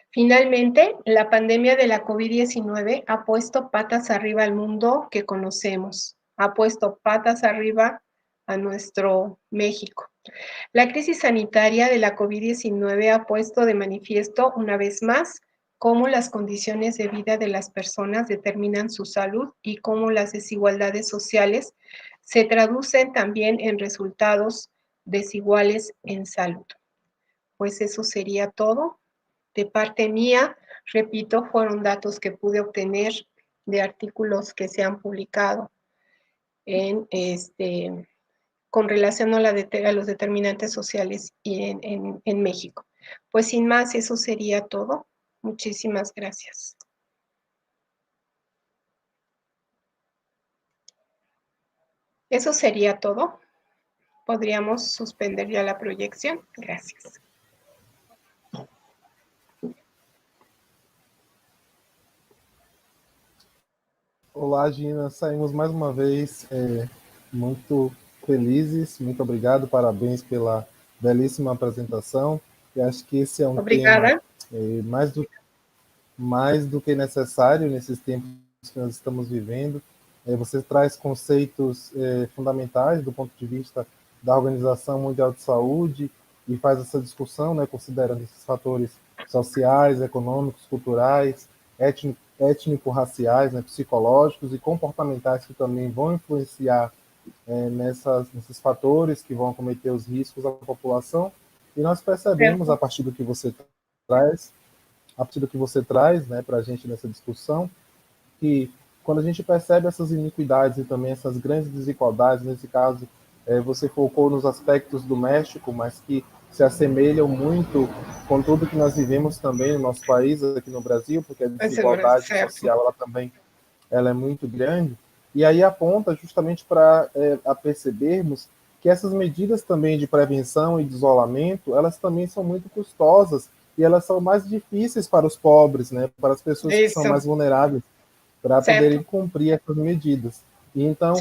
Speaker 2: Finalmente, la pandemia de la COVID-19 ha puesto patas arriba al mundo que conocemos, ha puesto patas arriba a nuestro México. La crisis sanitaria de la COVID-19 ha puesto de manifiesto una vez más cómo las condiciones de vida de las personas determinan su salud y cómo las desigualdades sociales se traducen también en resultados desiguales en salud. Pues eso sería todo. De parte mía, repito, fueron datos que pude obtener de artículos que se han publicado en con relación a los determinantes sociales y en México. Pues sin más, eso sería todo. Muchísimas gracias. Eso sería todo. Podríamos suspender ya la proyección. Gracias.
Speaker 1: Olá, Gina. Saímos mais uma vez muito felizes. Muito obrigado, parabéns pela belíssima apresentação. E acho que esse é um
Speaker 2: Obrigada.
Speaker 1: tema mais do que necessário nesses tempos que nós estamos vivendo. Você traz conceitos fundamentais do ponto de vista da Organização Mundial de Saúde e faz essa discussão, né, considerando esses fatores sociais, econômicos, culturais, étnico-raciais, né, psicológicos e comportamentais que também vão influenciar nesses fatores que vão acometer os riscos à população. E nós percebemos, a partir do que você traz, né, para a gente nessa discussão, que quando a gente percebe essas iniquidades e também essas grandes desigualdades, nesse caso, você focou nos aspectos do México, mas que se assemelham muito com tudo que nós vivemos também no nosso país, aqui no Brasil, porque a desigualdade social ela é muito grande, e aí aponta justamente para percebermos que essas medidas também de prevenção e de isolamento, elas também são muito custosas e elas são mais difíceis para os pobres, né, para as pessoas que são mais vulneráveis, para poderem cumprir essas medidas. E então,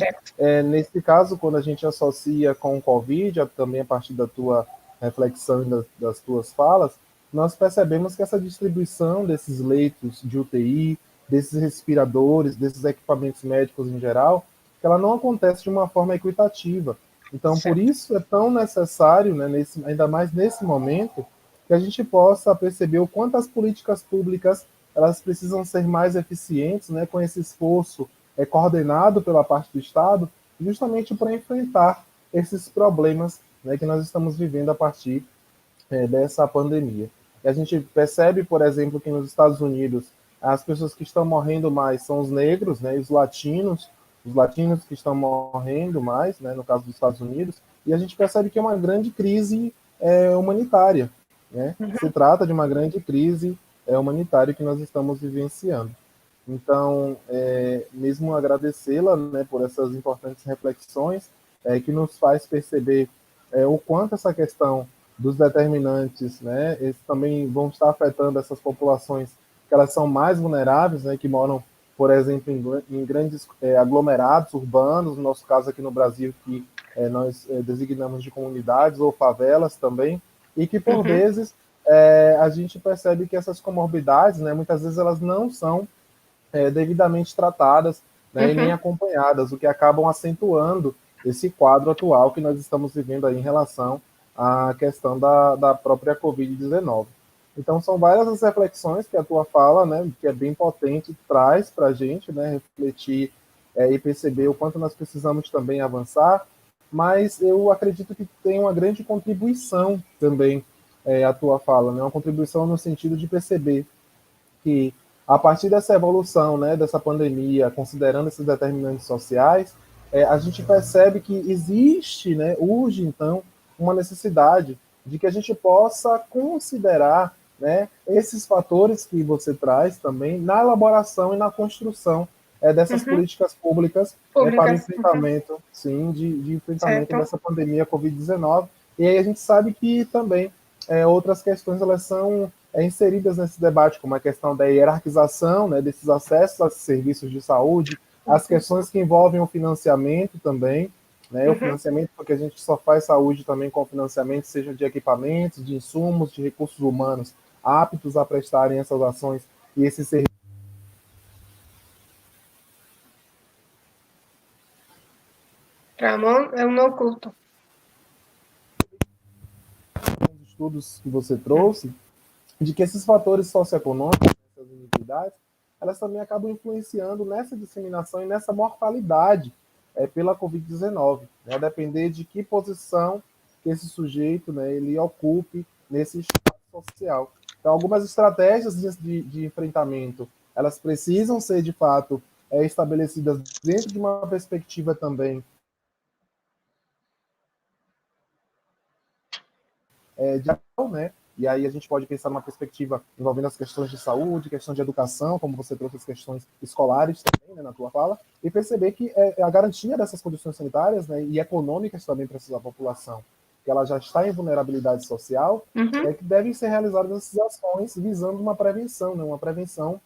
Speaker 1: nesse caso, quando a gente associa com o Covid, também a partir da tua reflexão e das tuas falas, nós percebemos que essa distribuição desses leitos de UTI, desses respiradores, desses equipamentos médicos em geral, que ela não acontece de uma forma equitativa. Então, por isso é tão necessário, né, ainda mais nesse momento, que a gente possa perceber o quanto as políticas públicas elas precisam ser mais eficientes, né, com esse esforço coordenado pela parte do Estado, justamente para enfrentar esses problemas, né, que nós estamos vivendo a partir dessa pandemia. E a gente percebe, por exemplo, que nos Estados Unidos as pessoas que estão morrendo mais são os negros, né, e os latinos que estão morrendo mais, né, no caso dos Estados Unidos, e a gente percebe que é uma grande crise humanitária, né? Se trata de uma grande crise humanitária que nós estamos vivenciando. Então, mesmo agradecê-la, né, por essas importantes reflexões, que nos faz perceber o quanto essa questão dos determinantes, né, eles também vão estar afetando essas populações que elas são mais vulneráveis, né, que moram, por exemplo, em grandes aglomerados urbanos, no nosso caso aqui no Brasil, que nós designamos de comunidades ou favelas também, e que por vezes a gente percebe que essas comorbidades, né, muitas vezes elas não são devidamente tratadas, né, e nem acompanhadas, o que acabam acentuando esse quadro atual que nós estamos vivendo aí em relação à questão da própria Covid-19. Então, são várias as reflexões que a tua fala, né, que é bem potente, traz para a gente, né, refletir e perceber o quanto nós precisamos também avançar, mas eu acredito que tem uma grande contribuição também a tua fala, né, uma contribuição no sentido de perceber que a partir dessa evolução, né, dessa pandemia, considerando esses determinantes sociais, a gente percebe que existe, né, urge então uma necessidade de que a gente possa considerar, né, esses fatores que você traz também na elaboração e na construção dessas políticas públicas para o
Speaker 2: Públicas.
Speaker 1: enfrentamento, sim, de enfrentamento
Speaker 2: Certo.
Speaker 1: dessa pandemia Covid-19. E aí a gente sabe que também outras questões elas são inseridas nesse debate, como a questão da hierarquização, né, desses acessos a serviços de saúde, as questões que envolvem o financiamento também, né, o financiamento, porque a gente só faz saúde também com financiamento, seja de equipamentos, de insumos, de recursos humanos aptos a prestarem essas ações e esses serviços.
Speaker 2: Ramon, eu não oculto.
Speaker 1: Os estudos que você trouxe, de que esses fatores socioeconômicos, essas iniquidades, elas também acabam influenciando nessa disseminação e nessa mortalidade pela Covid-19, né? A depender de que posição que esse sujeito, né, ele ocupe nesse estado social. Então, algumas estratégias de enfrentamento, elas precisam ser, de fato, estabelecidas dentro de uma perspectiva também né? E aí a gente pode pensar numa perspectiva envolvendo as questões de saúde, questão de educação, como você trouxe as questões escolares também, né, na tua fala, e perceber que a garantia dessas condições sanitárias, né, e econômicas também para essa população, que ela já está em vulnerabilidade social, que devem ser realizadas essas ações visando uma prevenção, né, uma prevenção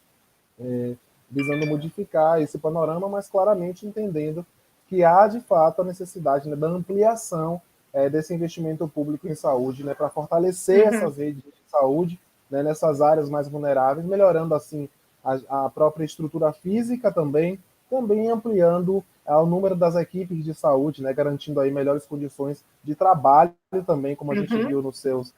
Speaker 1: visando modificar esse panorama, mas claramente entendendo que há, de fato, a necessidade, né, da ampliação desse investimento público em saúde, né, para fortalecer essas redes de saúde, né, nessas áreas mais vulneráveis, melhorando, assim, a própria estrutura física também ampliando o número das equipes de saúde, né, garantindo aí melhores condições de trabalho também, como a gente viu nos seus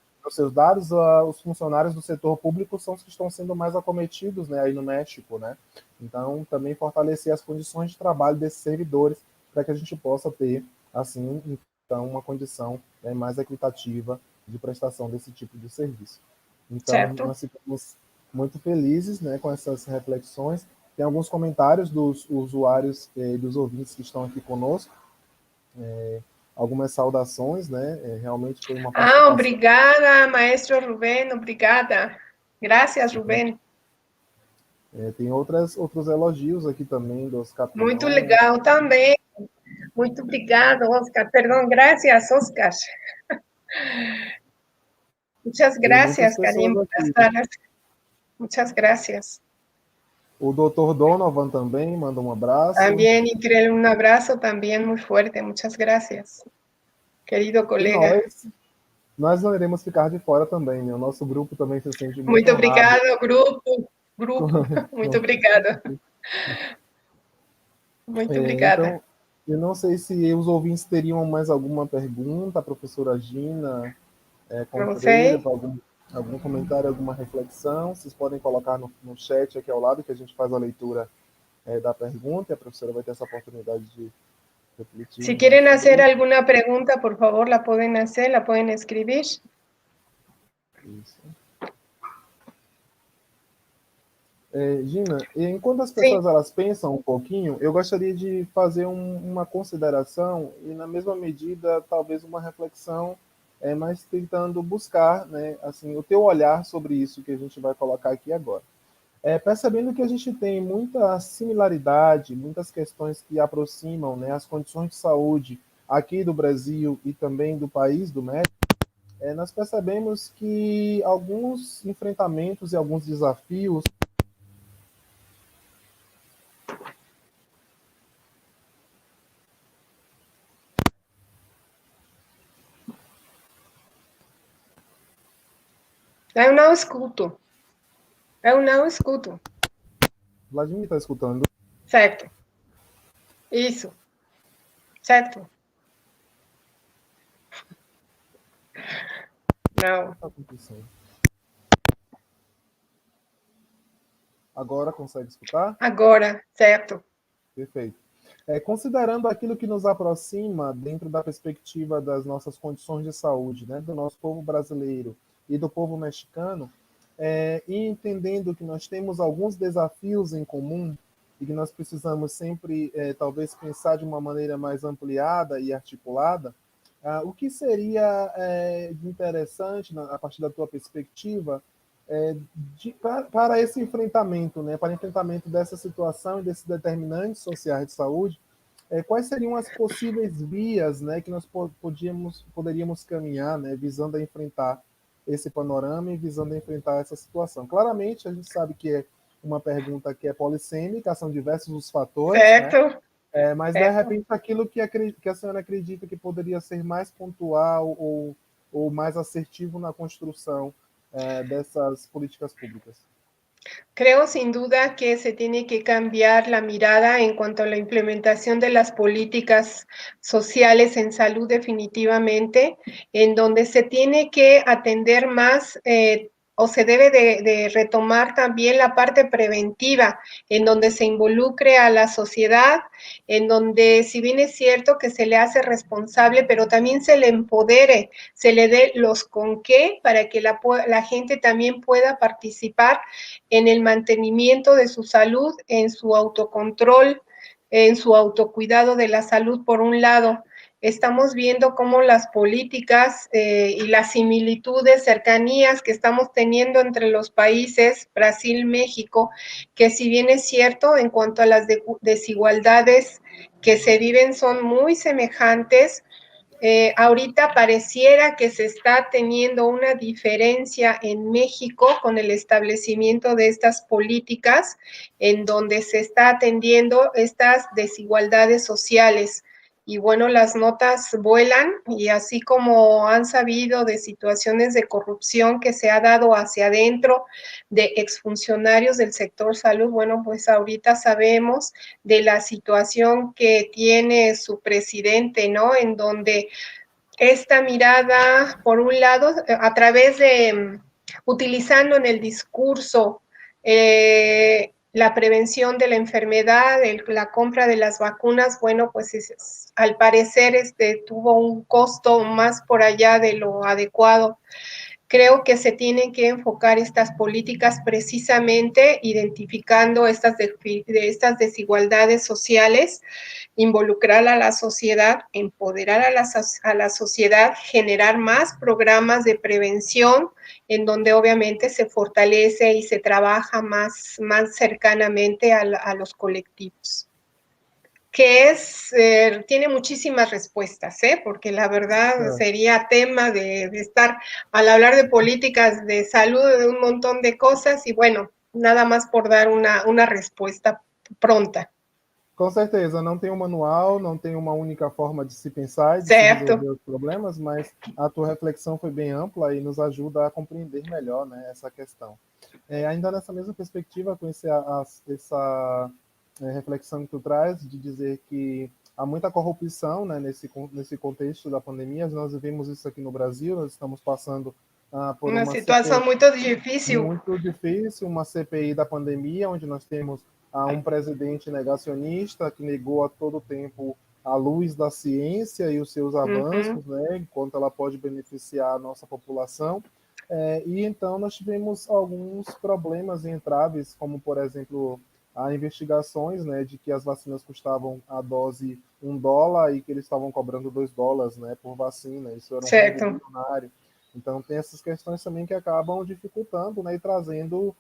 Speaker 1: dados, os funcionários do setor público são os que estão sendo mais acometidos, né, aí no México, né? Então, também fortalecer as condições de trabalho desses servidores para que a gente possa ter, assim, então, uma condição, né, mais equitativa de prestação desse tipo de serviço. Então,
Speaker 2: Certo.
Speaker 1: nós ficamos muito felizes, né, com essas reflexões. Tem alguns comentários dos usuários e dos ouvintes que estão aqui conosco, algumas saudações, né? Realmente foi uma participação.
Speaker 2: Obrigada, maestro Rubén, obrigada. Gracias, Rubén.
Speaker 1: Tem outros elogios aqui também do Oscar
Speaker 2: Muito
Speaker 1: Pinhon.
Speaker 2: legal também. Muito obrigado, Oscar. Perdão, gracias, Oscar. Muchas
Speaker 1: Tem muitas
Speaker 2: gracias, Karim.
Speaker 1: pessoas
Speaker 2: Buenas
Speaker 1: aqui.
Speaker 2: tardes. Muchas gracias.
Speaker 1: O Dr. Donovan também manda um abraço.
Speaker 2: También, y quererle un abrazo también muy fuerte. Muchas gracias, querido
Speaker 1: E
Speaker 2: colega.
Speaker 1: nós não iremos ficar de fora também, né? O nosso grupo também se sente muito
Speaker 2: Muito
Speaker 1: honrado.
Speaker 2: obrigado, grupo. Muito obrigada. Muito obrigada.
Speaker 1: Então, eu não sei se os ouvintes teriam mais alguma pergunta, a professora Gina
Speaker 2: Não
Speaker 1: Contreira,
Speaker 2: sei.
Speaker 1: Algum comentário, alguma reflexão? Vocês podem colocar no chat aqui ao lado, que a gente faz a leitura da pergunta, e a professora vai ter essa oportunidade de refletir
Speaker 2: Si
Speaker 1: mais
Speaker 2: quieren
Speaker 1: sobre
Speaker 2: hacer
Speaker 1: isso.
Speaker 2: alguna pregunta, por favor, la pueden hacer, la pueden escribir.
Speaker 1: Isso. Gina, enquanto as
Speaker 2: Sí.
Speaker 1: pessoas elas pensam um pouquinho, eu gostaria de fazer uma consideração e, na mesma medida, talvez uma reflexão, mas tentando buscar, né, assim, o teu olhar sobre isso que a gente vai colocar aqui agora. Percebendo que a gente tem muita similaridade, muitas questões que aproximam, né, as condições de saúde aqui do Brasil e também do país do México, nós percebemos que alguns enfrentamentos e alguns desafios.
Speaker 2: Eu não escuto. Eu não escuto.
Speaker 1: Vladimir está escutando?
Speaker 2: Certo. Isso. Certo. Não.
Speaker 1: O que está acontecendo? Agora consegue escutar?
Speaker 2: Agora, certo.
Speaker 1: Perfeito. Considerando aquilo que nos aproxima dentro da perspectiva das nossas condições de saúde, né, do nosso povo brasileiro e do povo mexicano, e entendendo que nós temos alguns desafios em comum e que nós precisamos sempre, talvez, pensar de uma maneira mais ampliada e articulada, o que seria de interessante, a partir da tua perspectiva, para esse enfrentamento, né, para enfrentamento dessa situação e desses determinantes sociais de saúde, quais seriam as possíveis vias, né, que nós poderíamos caminhar, né, visando a enfrentar esse panorama e visando a enfrentar essa situação? Claramente, a gente sabe que é uma pergunta que é polissêmica, são diversos os fatores, né?
Speaker 2: Certo.
Speaker 1: Mas, de
Speaker 2: Certo.
Speaker 1: repente, aquilo que a senhora acredita que poderia ser mais pontual ou mais assertivo na construção dessas políticas públicas.
Speaker 2: Creo sin duda que se tiene que cambiar la mirada en cuanto a la implementación de las políticas sociales en salud definitivamente, en donde se tiene que atender más o se debe de retomar también la parte preventiva, en donde se involucre a la sociedad, en donde si bien es cierto que se le hace responsable, pero también se le empodere, se le dé los con qué para que la gente también pueda participar en el mantenimiento de su salud, en su autocontrol, en su autocuidado de la salud, por un lado. Estamos viendo cómo las políticas y las similitudes, cercanías que estamos teniendo entre los países, Brasil, México, que si bien es cierto en cuanto a las desigualdades que se viven son muy semejantes, ahorita pareciera que se está teniendo una diferencia en México con el establecimiento de estas políticas en donde se está atendiendo estas desigualdades sociales. Y bueno, las notas vuelan y así como han sabido de situaciones de corrupción que se ha dado hacia adentro de exfuncionarios del sector salud, bueno, pues ahorita sabemos de la situación que tiene su presidente, ¿no? En donde esta mirada, por un lado, a través de utilizando en el discurso la prevención de la enfermedad, la compra de las vacunas, bueno, pues al parecer tuvo un costo más por allá de lo adecuado. Creo que se tienen que enfocar estas políticas precisamente identificando estas desigualdades sociales, involucrar a la sociedad, empoderar a la sociedad, generar más programas de prevención en donde obviamente se fortalece y se trabaja más cercanamente a los colectivos. Que tiene muchísimas respuestas, porque la verdad sería tema de estar, al hablar de políticas de salud, de un montón de cosas, y bueno, nada más por dar una respuesta pronta.
Speaker 1: Com certeza, não tem um manual, não tem uma única forma de se pensar e de se
Speaker 2: Certo.
Speaker 1: resolver os problemas, mas a tua reflexão foi bem ampla e nos ajuda a compreender melhor, né, essa questão. Ainda nessa mesma perspectiva, com essa reflexão que tu traz, de dizer que há muita corrupção, né, nesse contexto da pandemia, nós vivemos isso aqui no Brasil, nós estamos passando por
Speaker 2: Uma
Speaker 1: uma
Speaker 2: situação
Speaker 1: CPI
Speaker 2: muito difícil.
Speaker 1: muito difícil, uma CPI da pandemia, onde nós temos um presidente negacionista que negou a todo tempo a luz da ciência e os seus avanços, né, enquanto ela pode beneficiar a nossa população. E então nós tivemos alguns problemas e entraves, como, por exemplo, há investigações, né, de que as vacinas custavam a dose $1 e que eles estavam cobrando $2, né, por vacina. Isso era um rombo
Speaker 2: Certo.
Speaker 1: bilionário. Então tem essas questões também que acabam dificultando, né, e trazendo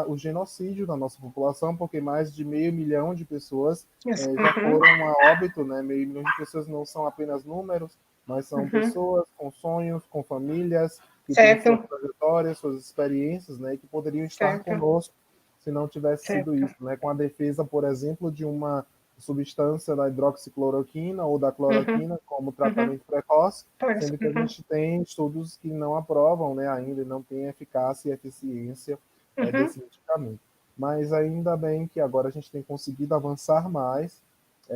Speaker 1: o genocídio na nossa população, porque mais de 500 mil de pessoas já foram a óbito, né? 500 mil de pessoas não são apenas números, mas são pessoas com sonhos, com famílias, que têm suas
Speaker 2: Certo.
Speaker 1: trajetórias, suas experiências, né? Que poderiam estar
Speaker 2: Certo.
Speaker 1: conosco se não tivesse sido
Speaker 2: Certo.
Speaker 1: isso, né? Com a defesa, por exemplo, de uma substância da hidroxicloroquina ou da cloroquina como tratamento precoce,
Speaker 2: Por isso.
Speaker 1: sendo que a gente tem estudos que não aprovam, né, ainda, e não tem eficácia e eficiência desse medicamento. Mas ainda bem que agora a gente tem conseguido avançar mais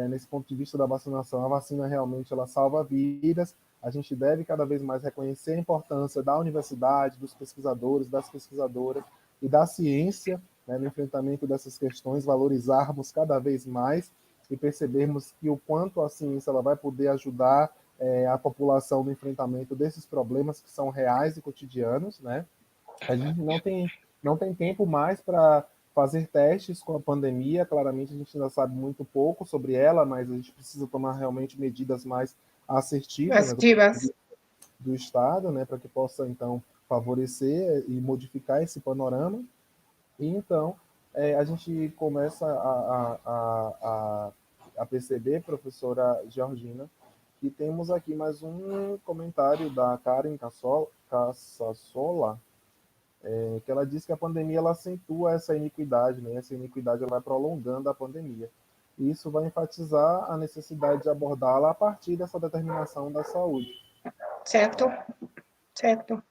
Speaker 1: nesse ponto de vista da vacinação. A vacina realmente ela salva vidas. A gente deve cada vez mais reconhecer a importância da universidade, dos pesquisadores, das pesquisadoras e da ciência, né, no enfrentamento dessas questões, valorizarmos cada vez mais e percebermos que o quanto a ciência ela vai poder ajudar a população no enfrentamento desses problemas que são reais e cotidianos, né? A gente não tem tempo mais para fazer testes com a pandemia. Claramente a gente ainda sabe muito pouco sobre ela, mas a gente precisa tomar realmente medidas mais assertivas, né,
Speaker 2: As
Speaker 1: do ponto de
Speaker 2: divas.
Speaker 1: vista do Estado, né, para que possa então favorecer e modificar esse panorama. E então a gente começa a perceber, professora Georgina, que temos aqui mais um comentário da Karen Casassola, que ela diz que a pandemia ela acentua essa iniquidade, né? Essa iniquidade ela vai prolongando a pandemia. E isso vai enfatizar a necessidade de abordá-la a partir dessa determinação da saúde.
Speaker 2: Certo. Certo.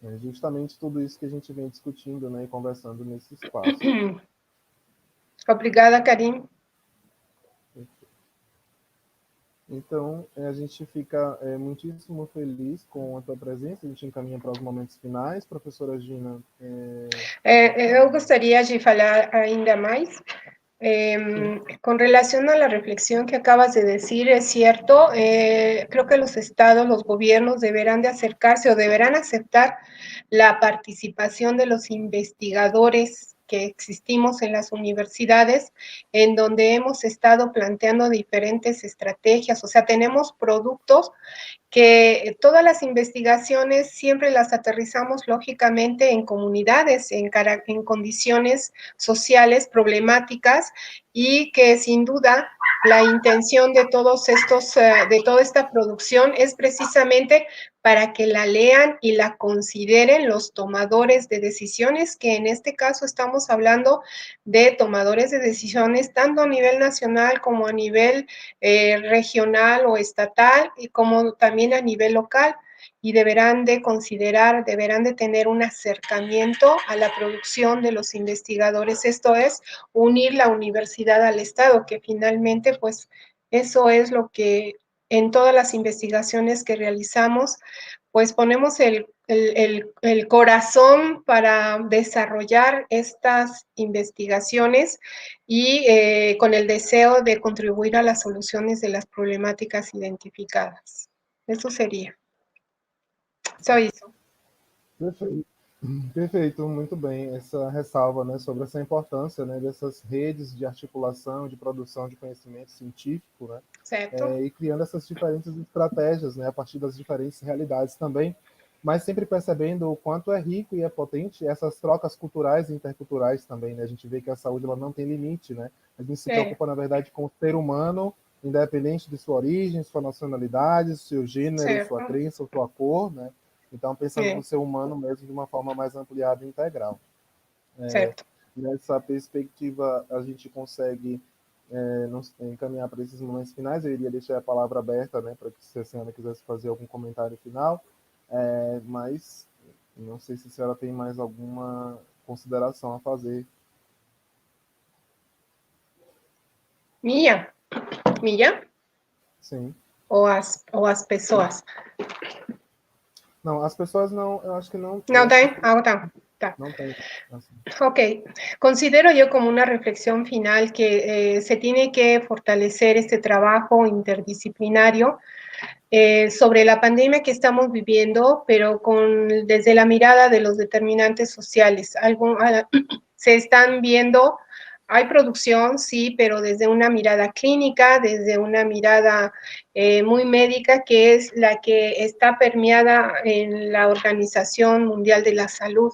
Speaker 1: É justamente tudo isso que a gente vem discutindo, né, e conversando nesse espaço.
Speaker 2: Obrigada, Karim.
Speaker 1: Então, a gente fica muitíssimo feliz com a tua presença. A gente encaminha para os momentos finais. Professora Gina.
Speaker 2: Eu gostaria de falar ainda mais. Con relación a la reflexión que acabas de decir, es cierto, creo que los estados, los gobiernos deberán de acercarse o deberán aceptar la participación de los investigadores que existimos en las universidades, en donde hemos estado planteando diferentes estrategias, o sea, tenemos productos que todas las investigaciones siempre las aterrizamos lógicamente en comunidades, en condiciones sociales problemáticas y que sin duda la intención de todos estos, de toda esta producción es precisamente para que la lean y la consideren los tomadores de decisiones, que en este caso estamos hablando de tomadores de decisiones tanto a nivel nacional como a nivel regional o estatal y como también a nivel local, y deberán de considerar, deberán de tener un acercamiento a la producción de los investigadores. Esto es unir la universidad al Estado, que finalmente pues eso es lo que en todas las investigaciones que realizamos, pues ponemos el corazón para desarrollar estas investigaciones y con el deseo de contribuir a las soluciones de las problemáticas identificadas. Eso sería. Só isso.
Speaker 1: Perfeito. Perfeito, muito bem. Essa ressalva, né, sobre essa importância, né, dessas redes de articulação, de produção de conhecimento científico, né,
Speaker 2: Certo.
Speaker 1: e criando essas diferentes estratégias, né, a partir das diferentes realidades também, mas sempre percebendo o quanto é rico e é potente essas trocas culturais e interculturais também, né? A gente vê que a saúde ela não tem limite, né? A gente se preocupa, na verdade, com o ser humano, independente de sua origem, sua nacionalidade, seu gênero,
Speaker 2: Certo.
Speaker 1: sua crença, sua cor, né? Então, pensando no ser humano mesmo de uma forma mais ampliada e integral.
Speaker 2: Certo.
Speaker 1: Nessa perspectiva, a gente consegue encaminhar para esses momentos finais. Eu iria deixar a palavra aberta, né, para que se a senhora quisesse fazer algum comentário final, mas não sei se a senhora tem mais alguma consideração a fazer.
Speaker 2: Minha? Minha?
Speaker 1: Sim.
Speaker 2: Ou as pessoas?
Speaker 1: Não, as pessoas não, eu acho que não.
Speaker 2: ¿No tem? Ah, tá. Tá.
Speaker 1: Não tem. Assim.
Speaker 2: Ok, considero yo como una reflexión final que se tiene que fortalecer este trabajo interdisciplinario sobre la pandemia que estamos viviendo, pero desde la mirada de los determinantes sociales. Se están viendo, hay producción, sí, pero desde una mirada clínica, desde una mirada muy médica, que es la que está permeada en la Organización Mundial de la Salud.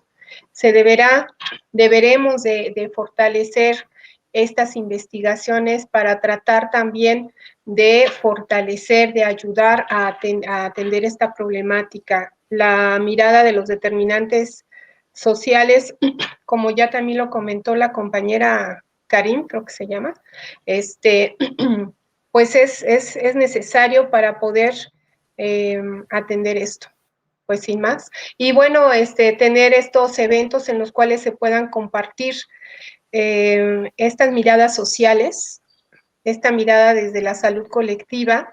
Speaker 2: Deberemos de fortalecer estas investigaciones para tratar también de fortalecer, de ayudar a atender esta problemática. La mirada de los determinantes sociales, como ya también lo comentó la compañera Karim, creo que se llama, pues es necesario para poder atender esto. Pues sin más. Y bueno, tener estos eventos en los cuales se puedan compartir estas miradas sociales, esta mirada desde la salud colectiva,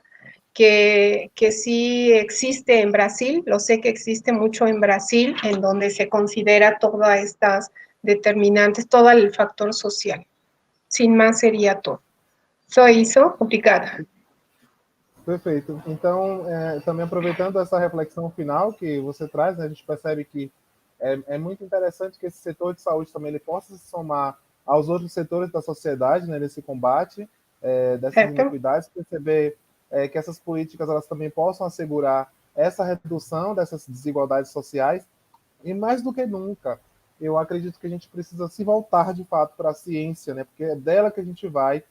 Speaker 2: que sí existe en Brasil, lo sé que existe mucho en Brasil, en donde se considera todas estas determinantes, todo el factor social. Sin más seria todo. Só isso, obrigada.
Speaker 1: Perfeito. Então, também aproveitando essa reflexão final que você traz, né, a gente percebe que é muito interessante que esse setor de saúde também ele possa se somar aos outros setores da sociedade, né, nesse combate dessas iniquidades, perceber que essas políticas elas também possam assegurar essa redução dessas desigualdades sociais e mais do que nunca, eu acredito que a gente precisa se voltar de fato para a ciência, né, porque é dela que a gente vai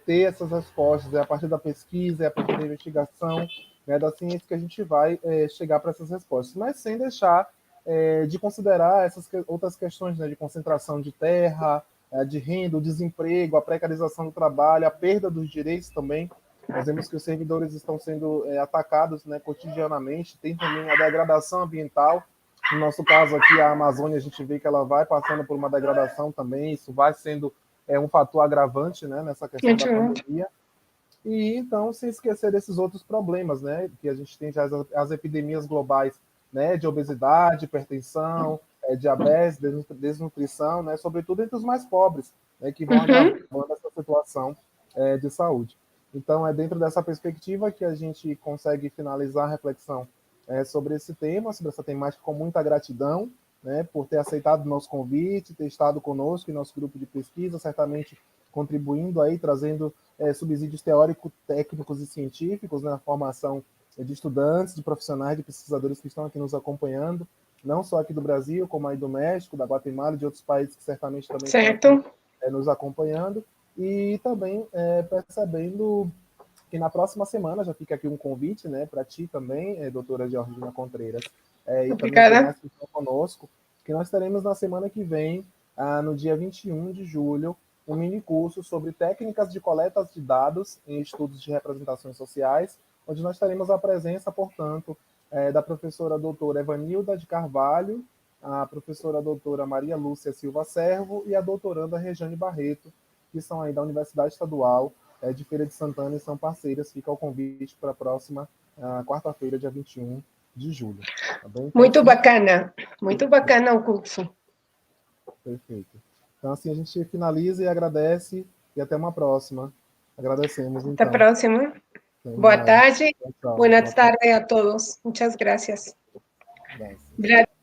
Speaker 1: ter essas respostas, é a partir da pesquisa, é a partir da investigação, né, da ciência que a gente vai chegar para essas respostas, mas sem deixar de considerar essas outras questões, né, de concentração de terra, de renda, o desemprego, a precarização do trabalho, a perda dos direitos também. Nós vemos que os servidores estão sendo atacados, né, cotidianamente, tem também a degradação ambiental. No nosso caso aqui, a Amazônia, a gente vê que ela vai passando por uma degradação também, isso vai sendo um fator agravante, né, nessa questão da pandemia. E então, sem esquecer desses outros problemas, né, que a gente tem já as epidemias globais, né, de obesidade, hipertensão, diabetes, desnutrição, né, sobretudo entre os mais pobres, né, que vão agravando essa situação de saúde. Então, é dentro dessa perspectiva que a gente consegue finalizar a reflexão sobre esse tema, sobre essa temática, com muita gratidão, né, por ter aceitado o nosso convite, ter estado conosco em nosso grupo de pesquisa, certamente contribuindo aí, trazendo subsídios teóricos, técnicos e científicos na formação de estudantes, de profissionais, de pesquisadores que estão aqui nos acompanhando, não só aqui do Brasil, como aí do México, da Guatemala e de outros países que certamente também estão aqui, nos acompanhando, e também percebendo que na próxima semana, já fica aqui um convite, né, para ti também, doutora Georgina Contreiras, e também demais que estão conosco, que nós teremos na semana que vem, no dia 21 de julho, um mini curso sobre técnicas de coleta de dados em estudos de representações sociais, onde nós teremos a presença, portanto, da professora doutora Evanilda de Carvalho, a professora doutora Maria Lúcia Silva Servo e a doutoranda Rejane Barreto, que são aí da Universidade Estadual de Feira de Santana e são parceiras. Fica o convite para a próxima quarta-feira, dia 21 de julho. Tá bem? Então,
Speaker 2: muito bacana o curso.
Speaker 1: Perfeito. Então, assim, a gente finaliza e agradece, e até uma próxima. Agradecemos, então.
Speaker 2: Até a próxima. Boa tarde. Buenas tardes a todos. Muchas gracias.
Speaker 1: Gracias.